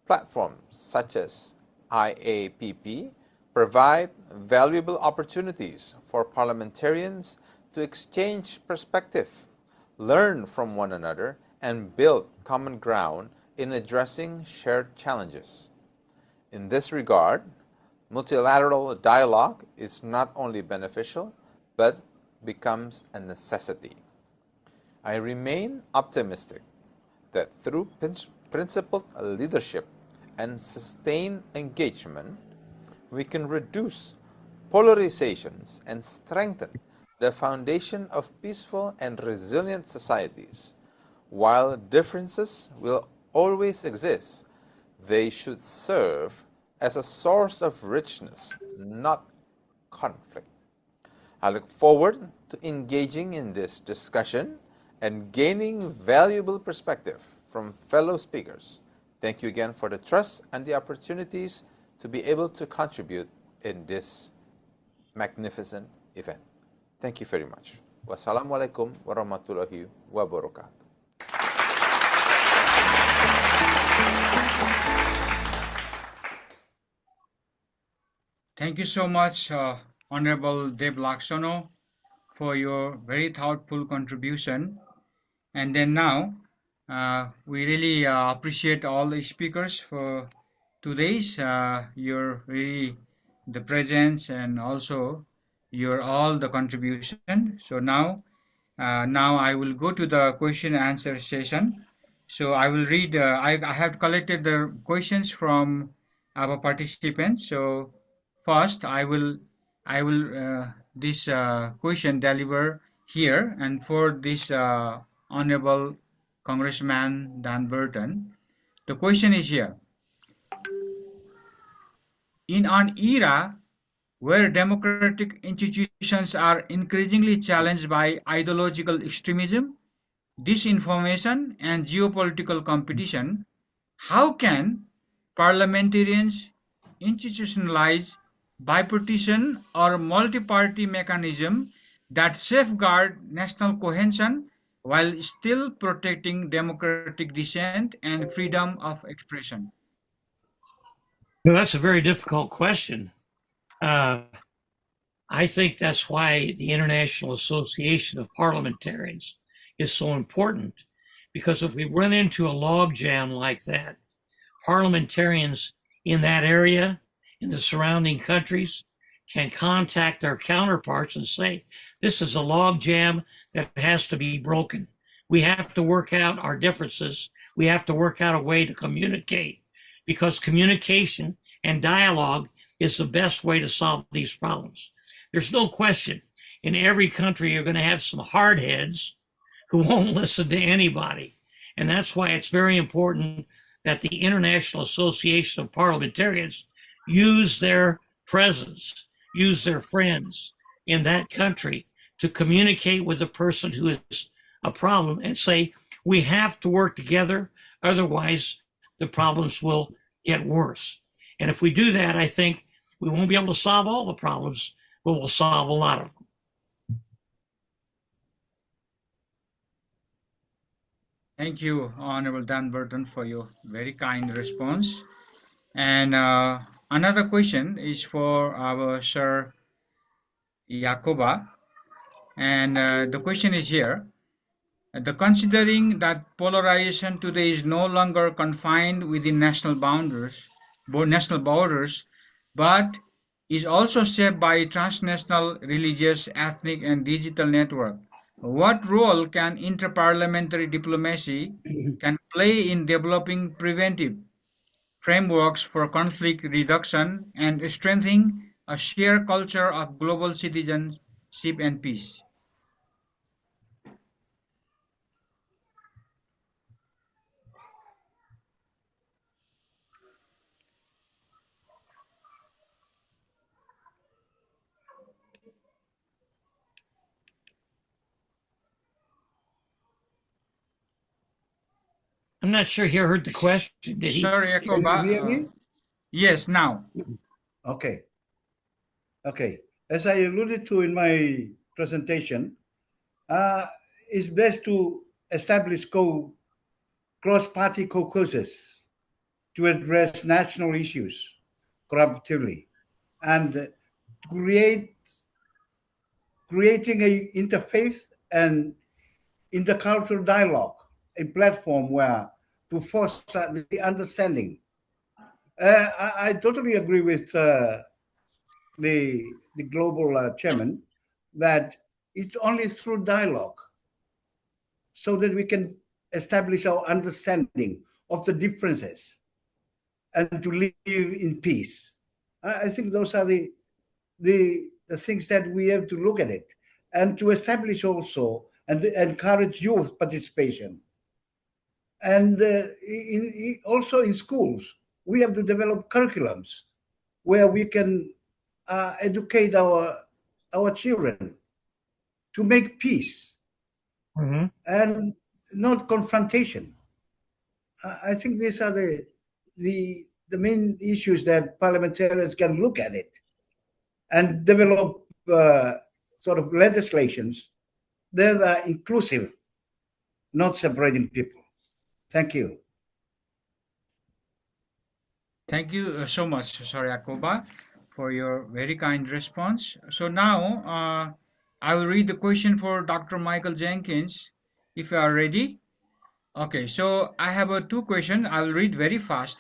Platforms such as IAPP provide valuable opportunities for parliamentarians to exchange perspective, learn from one another, and build common ground in addressing shared challenges. In this regard, multilateral dialogue is not only beneficial, but becomes a necessity. I remain optimistic that through principled leadership and sustained engagement, we can reduce polarizations and strengthen the foundation of peaceful and resilient societies. While differences will always exist, they should serve as a source of richness, not conflict. I look forward to engaging in this discussion and gaining valuable perspective from fellow speakers. Thank you again for the trust and the opportunities to be able to contribute in this magnificent event. Thank you very much. Wassalamualaikum warahmatullahi wabarakatuh. Thank you so much, Honorable Deb Laksono, for your very thoughtful contribution. And then now, we really appreciate all the speakers for today's your really the presence and also your all the contribution. So now I will go to the question and answer session. So I will read. I have collected the questions from our participants. So first, I will this question deliver here, and for this honorable Congressman Dan Burton. The question is here: in an era where democratic institutions are increasingly challenged by ideological extremism, disinformation, and geopolitical competition, how can parliamentarians institutionalize bipartisan or multi-party mechanism that safeguard national cohesion while still protecting democratic dissent and freedom of expression? Well, that's a very difficult question. I think that's why the International Association of Parliamentarians is so important, because if we run into a logjam like that, parliamentarians in that area, in the surrounding countries, can contact their counterparts and say, this is a logjam that has to be broken. We have to work out our differences. We have to work out a way to communicate, because communication and dialogue is the best way to solve these problems. There's no question, in every country you're going to have some hardheads who won't listen to anybody. And that's why it's very important that the International Association of Parliamentarians use their presence, use their friends in that country to communicate with the person who is a problem and say, we have to work together, otherwise the problems will get worse. And if we do that, I think we won't be able to solve all the problems, but we'll solve a lot of them. Thank you, Honorable Dan Burton, for your very kind response. And another question is for our Sir Yakoba. And the question is here. Considering that polarization today is no longer confined within national borders, but is also shaped by transnational religious, ethnic, and digital network. What role can interparliamentary diplomacy can play in developing preventive frameworks for conflict reduction and strengthening a shared culture of global citizenship and peace? I'm not sure he heard the question. Did he? Sorry, Can you hear Yakoba. me? Yes, now. Okay. Okay. As I alluded to in my presentation, it's best to establish cross-party caucuses to address national issues collaboratively and creating a interfaith and intercultural dialogue, a platform where to foster the understanding. I totally agree with the global chairman that it's only through dialogue so that we can establish our understanding of the differences and to live in peace. I think those are the things that we have to look at it and to establish also and to encourage youth participation. And also in schools, we have to develop curriculums where we can educate our children to make peace and not confrontation. I think these are the main issues that parliamentarians can look at it and develop sort of legislations that are inclusive, not separating people. Thank you. Thank you so much, Sorry Akoba, for your very kind response. So now I will read the question for Dr. Michael Jenkins, if you are ready. Okay, so I have two questions. I will read very fast.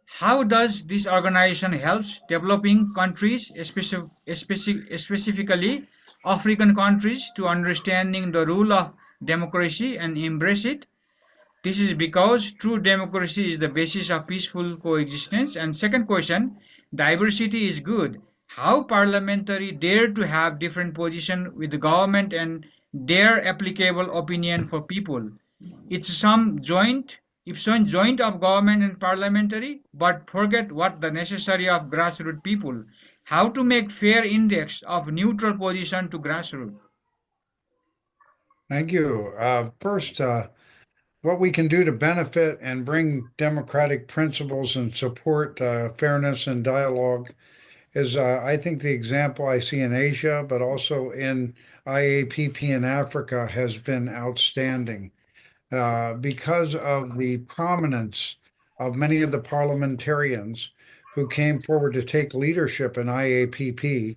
How does this organization helps developing countries, specifically African countries, to understanding the rule of democracy and embrace it? This is because true democracy is the basis of peaceful coexistence. And second question, diversity is good. How parliamentary dare to have different position with the government and their applicable opinion for people? It's some joint of government and parliamentary, but forget what the necessary of grassroots people. How to make fair index of neutral position to grassroots? Thank you. First, what we can do to benefit and bring democratic principles and support fairness and dialogue is, I think, the example I see in Asia, but also in IAPP in Africa has been outstanding because of the prominence of many of the parliamentarians who came forward to take leadership in IAPP.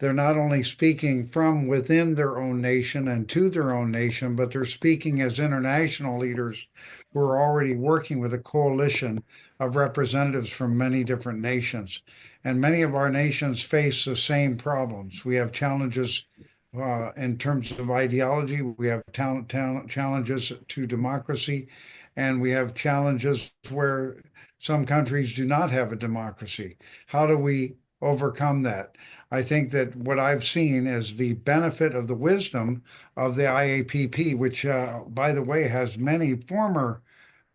They're not only speaking from within their own nation and to their own nation, but they're speaking as international leaders who are already working with a coalition of representatives from many different nations. And many of our nations face the same problems. We have challenges in terms of ideology, we have challenges to democracy, and we have challenges where some countries do not have a democracy. How do we overcome that? I think that what I've seen is the benefit of the wisdom of the IAPP, which, by the way, has many former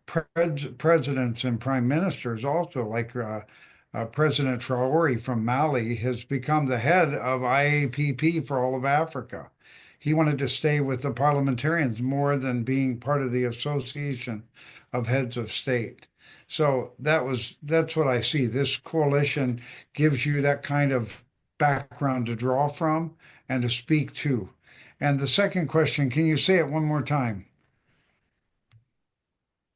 presidents and prime ministers also, like President Traore from Mali has become the head of IAPP for all of Africa. He wanted to stay with the parliamentarians more than being part of the Association of Heads of State. So that's what I see. This coalition gives you that kind of background to draw from and to speak to. And the second question, can you say it one more time?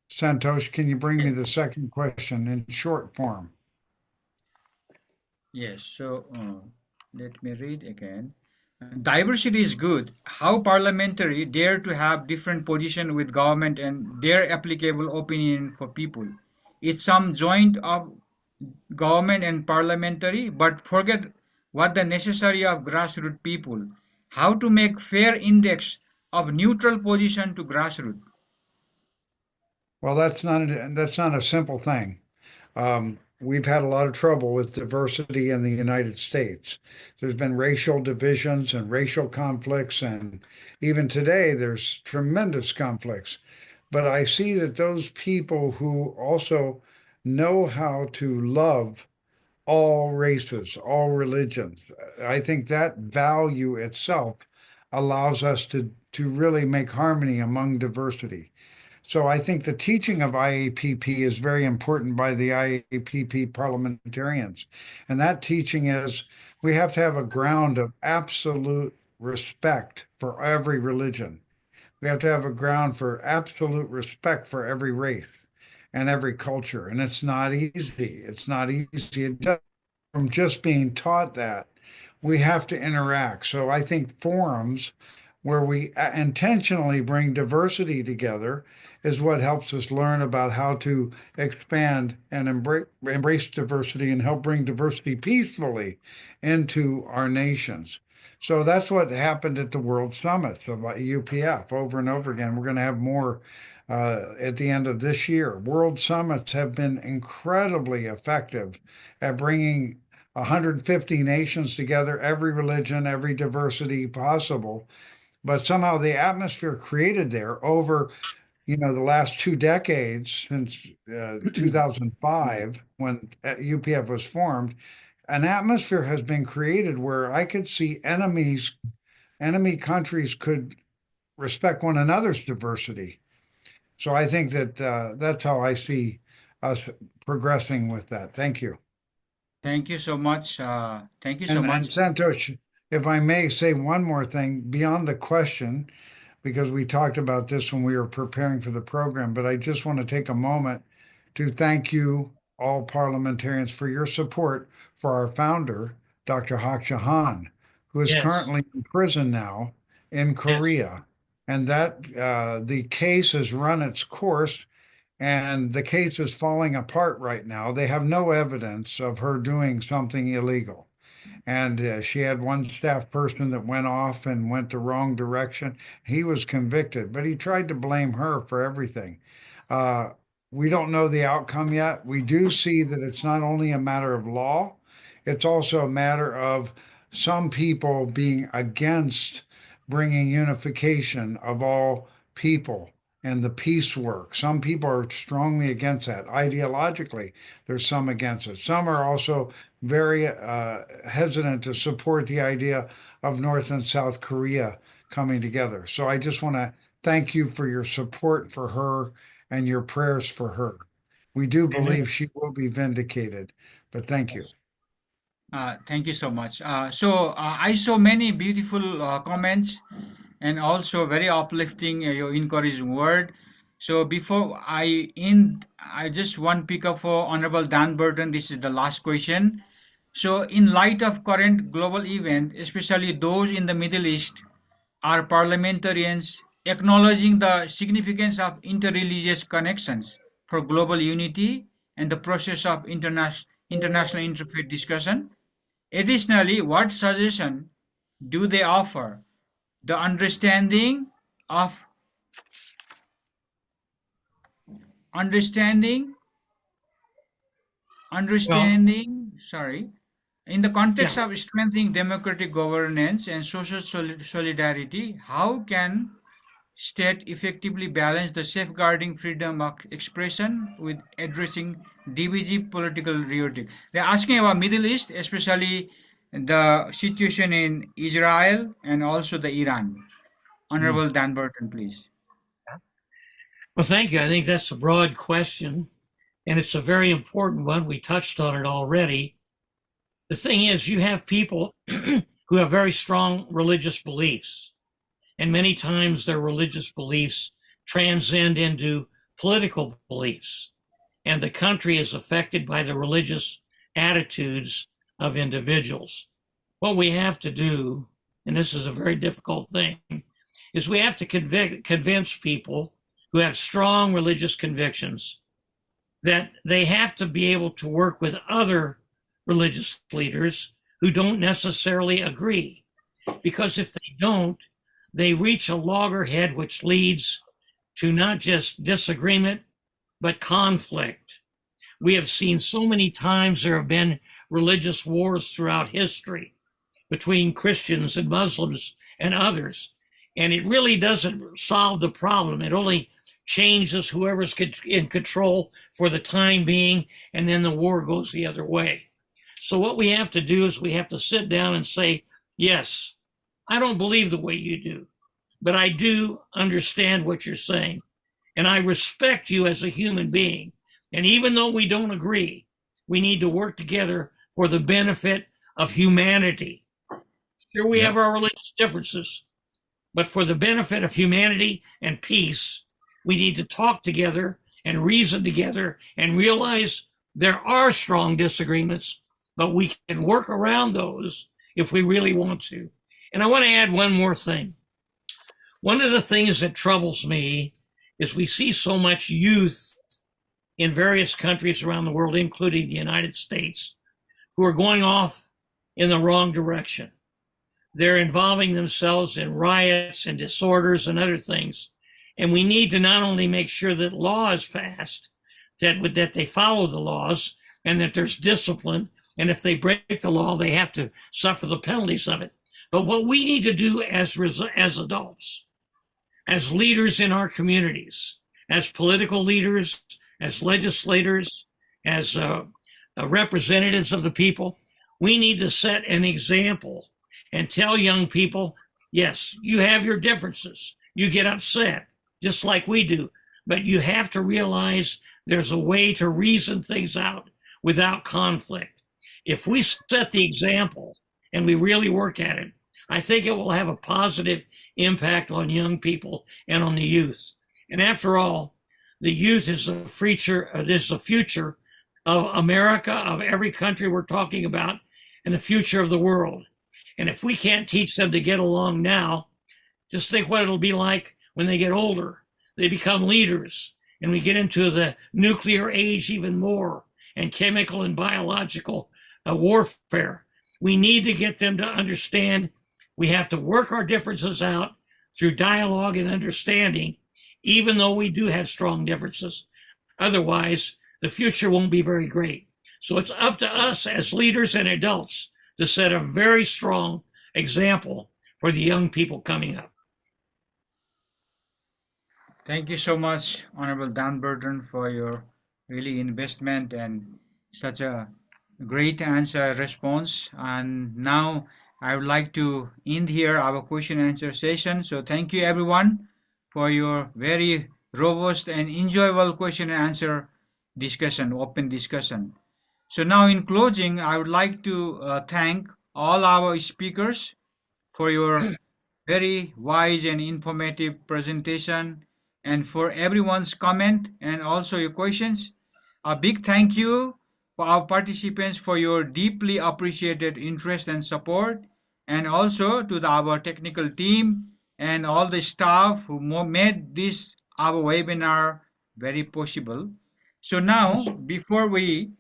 Santosh, can you bring me the second question in short form? Yes, so let me read again. Diversity is good. How parliamentary dare to have different position with government and their applicable opinion for people. It's some joint of government and parliamentary, but forget what the necessary of grassroots people. How to make fair index of neutral position to grassroots. Well, that's not a simple thing. We've had a lot of trouble with diversity in the United States. There's been racial divisions and racial conflicts, and even today there's tremendous conflicts. But I see that those people who also know how to love all races, all religions, I think that value itself allows us to really make harmony among diversity. So I think the teaching of IAPP is very important by the IAPP parliamentarians. And that teaching is we have to have a ground of absolute respect for every religion. We have to have a ground for absolute respect for every race and every culture. And it's not easy. It's not easy. It does from just being taught that. We have to interact. So I think forums where we intentionally bring diversity together is what helps us learn about how to expand and embrace diversity and help bring diversity peacefully into our nations. So that's what happened at the World Summits of UPF over and over again. We're going to have more at the end of this year. World Summits have been incredibly effective at bringing 150 nations together, every religion, every diversity possible. But somehow the atmosphere created there over, the last 2 decades since 2005, when UPF was formed, an atmosphere has been created where I could see enemy countries could respect one another's diversity. So I think that that's how I see us progressing with that. Thank you. Thank you so much. Thank you so And much. Santosh, if I may say one more thing beyond the question, because we talked about this when we were preparing for the program, but I just want to take a moment to thank you, all parliamentarians, for your support for our founder, Dr. Hak Jahan, who is Yes, currently in prison now in yes. Korea. And that the case has run its course, and the case is falling apart right now. They have no evidence of her doing something illegal. And she had one staff person that went off and went the wrong direction. He was convicted, but he tried to blame her for everything. Uh, we don't know the outcome yet. We do see that it's not only a matter of law, it's also a matter of some people being against bringing unification of all people and the peace work. Some people are strongly against that. Ideologically, there's some against it. Some are also very hesitant to support the idea of North and South Korea coming together. So I just want to thank you for your support for her and your prayers for her. We do Amen. believe she will be vindicated, but thank you. Thank you so much. I saw many beautiful comments and also very uplifting, your encouraging word. So before I end, I just want pick up for Honorable Dan Burton. This is the last question. So in light of current global event, especially those in the Middle East, are parliamentarians acknowledging the significance of interreligious connections for global unity and the process of international interfaith discussion? Additionally, what suggestion do they offer? The of understanding, Well, sorry, in the yeah. context of strengthening democratic governance and social solidarity, how can state effectively balance the safeguarding freedom of expression with addressing divisive political rhetoric? They're asking about Middle East, especially the situation in Israel and also the Iran. Mm. Honorable Dan Burton, please. Well, thank you. I think that's a broad question, and it's a very important one. We touched on it already. The thing is, you have people who have very strong religious beliefs, and many times their religious beliefs transcend into political beliefs, and the country is affected by the religious attitudes of individuals. What we have to do and this is a very difficult thing, is we have to convince people who have strong religious convictions that they have to be able to work with other religious leaders who don't necessarily agree. Because if they don't, they reach a loggerhead which leads to not just disagreement, but conflict. We have seen so many times there have been religious wars throughout history between Christians and Muslims and others. And it really doesn't solve the problem. It only changes whoever's in control for the time being, and then the war goes the other way. So what we have to do is we have to sit down and say, yes, I don't believe the way you do, but I do understand what you're saying. And I respect you as a human being. And even though we don't agree, we need to work together for the benefit of humanity. Sure, we have our religious differences, but for the benefit of humanity and peace, we need to talk together and reason together and realize there are strong disagreements, but we can work around those if we really want to. And I want to add one more thing. One of the things that troubles me is we see so much youth in various countries around the world, including the United States, who are going off in the wrong direction. They're involving themselves in riots and disorders and other things. And we need to not only make sure that law is passed, that they follow the laws and that there's discipline. And if they break the law, they have to suffer the penalties of it. But what we need to do as adults, as leaders in our communities, as political leaders, as legislators, as representatives of the people, we need to set an example and tell young people, yes, you have your differences. You get upset, just like we do. But you have to realize there's a way to reason things out without conflict. If we set the example and we really work at it, I think it will have a positive impact on young people and on the youth. And after all, the youth is the future of America, of every country we're talking about, and the future of the world. And if we can't teach them to get along now, just think what it'll be like when they get older. They become leaders, and we get into the nuclear age even more, and chemical and biological warfare. We need to get them to understand we have to work our differences out through dialogue and understanding, even though we do have strong differences. Otherwise, the future won't be very great. So it's up to us as leaders and adults to set a very strong example for the young people coming up. Thank you so much, Honorable Dan Burton, for your really investment and such a great answer response. And now I would like to end here our question and answer session. So thank you everyone for your very robust and enjoyable question and answer discussion, open discussion. So now in closing, I would like to thank all our speakers for your very wise and informative presentation and for everyone's comment and also your questions. A big thank you for our participants for your deeply appreciated interest and support, and also to our technical team and all the staff who made this our webinar very possible. So now, before we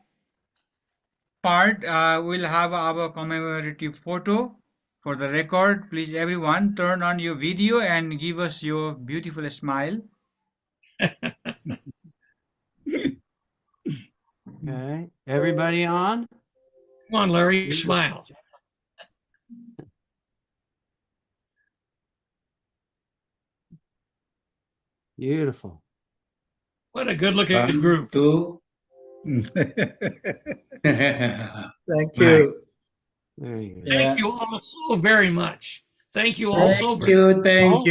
part, we'll have our commemorative photo for the record. Please, everyone, turn on your video and give us your beautiful smile. Okay, everybody on? Come on, Larry, smile. Beautiful. What a good-looking group. Thank you. There you go. Thank you all so very much. Thank you all so very much. Thank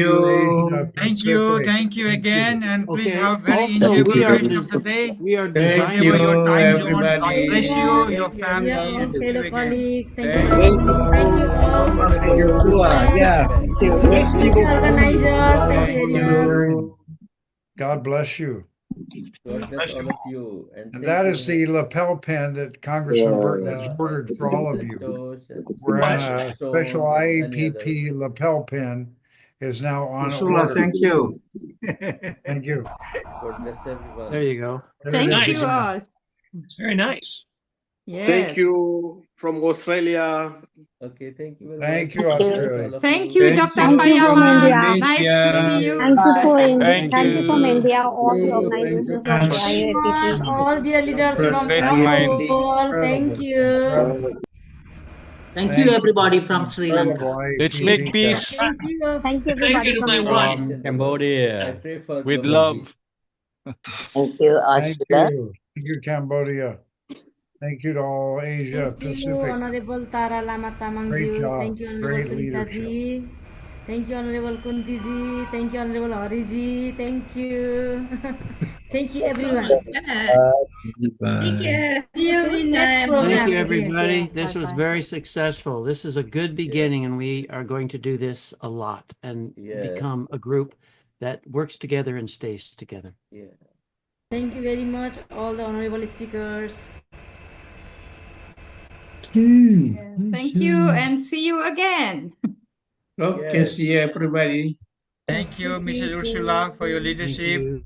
you. Thank you again, and please Okay, have very also, enjoyable rest of the day. we are Thank designing. you, Your time zone. God everybody. bless you, your family, Yeah, and see you fellow again. colleagues. Thank Thank you. Thank you all. Thank you, Ursula. Yeah, thank you. Thank you, organizers. Thank you, Thank Edward. you. God bless you. God bless Bless you all of you. And thank that you, is the lapel pin that Congressman Burton has ordered for all of you. Santosh and Wherein a Stone special and many others. IAPP lapel pin is now on Ursula, order. thank you. Thank you. God bless everyone. There you go. There it Thank is you again. all. It's very nice. Yes. Thank you from Australia. Okay, thank you very Thank much. you, God bless Australia. all of Thank you, Thank Dr. you Thank you from Fayaman. India. Nice to Malaysia. see you. Thank you for Thank thank you from you. India, all the Thank organizers you, of Thank you the very much, IAPP. all dear leaders from great Singapore. mind. Thank you. Thank you, everybody from Sri Lanka. Incredible Let's IAPP. make peace Thank you. Thank you Thank you everybody to from my India. wife. From Cambodia. I pray for with global love. peace. Thank you, Thank Ursula. you. Thank you, Cambodia. Thank you to all Asia Thank you, Pacific. Honorable Tara Lama Great Tamangju. job. Thank you, Honorable Great Sunita leadership. ji. Thank you, Honorable Kunti ji. Thank you, Honorable Hari ji. Thank you. Thank you, everyone. Take care. See you in next program. Thank you, again. everybody. This was Bye-bye. very successful. This is a good beginning, and we are going to do this a lot and Yes. become a group that works together and stays together. Yeah. Thank you very much, all the honorable speakers. Thank you and see you again. Okay, see you everybody. Thank you, See you Mrs. Ursula, for your soon. Thank leadership. you.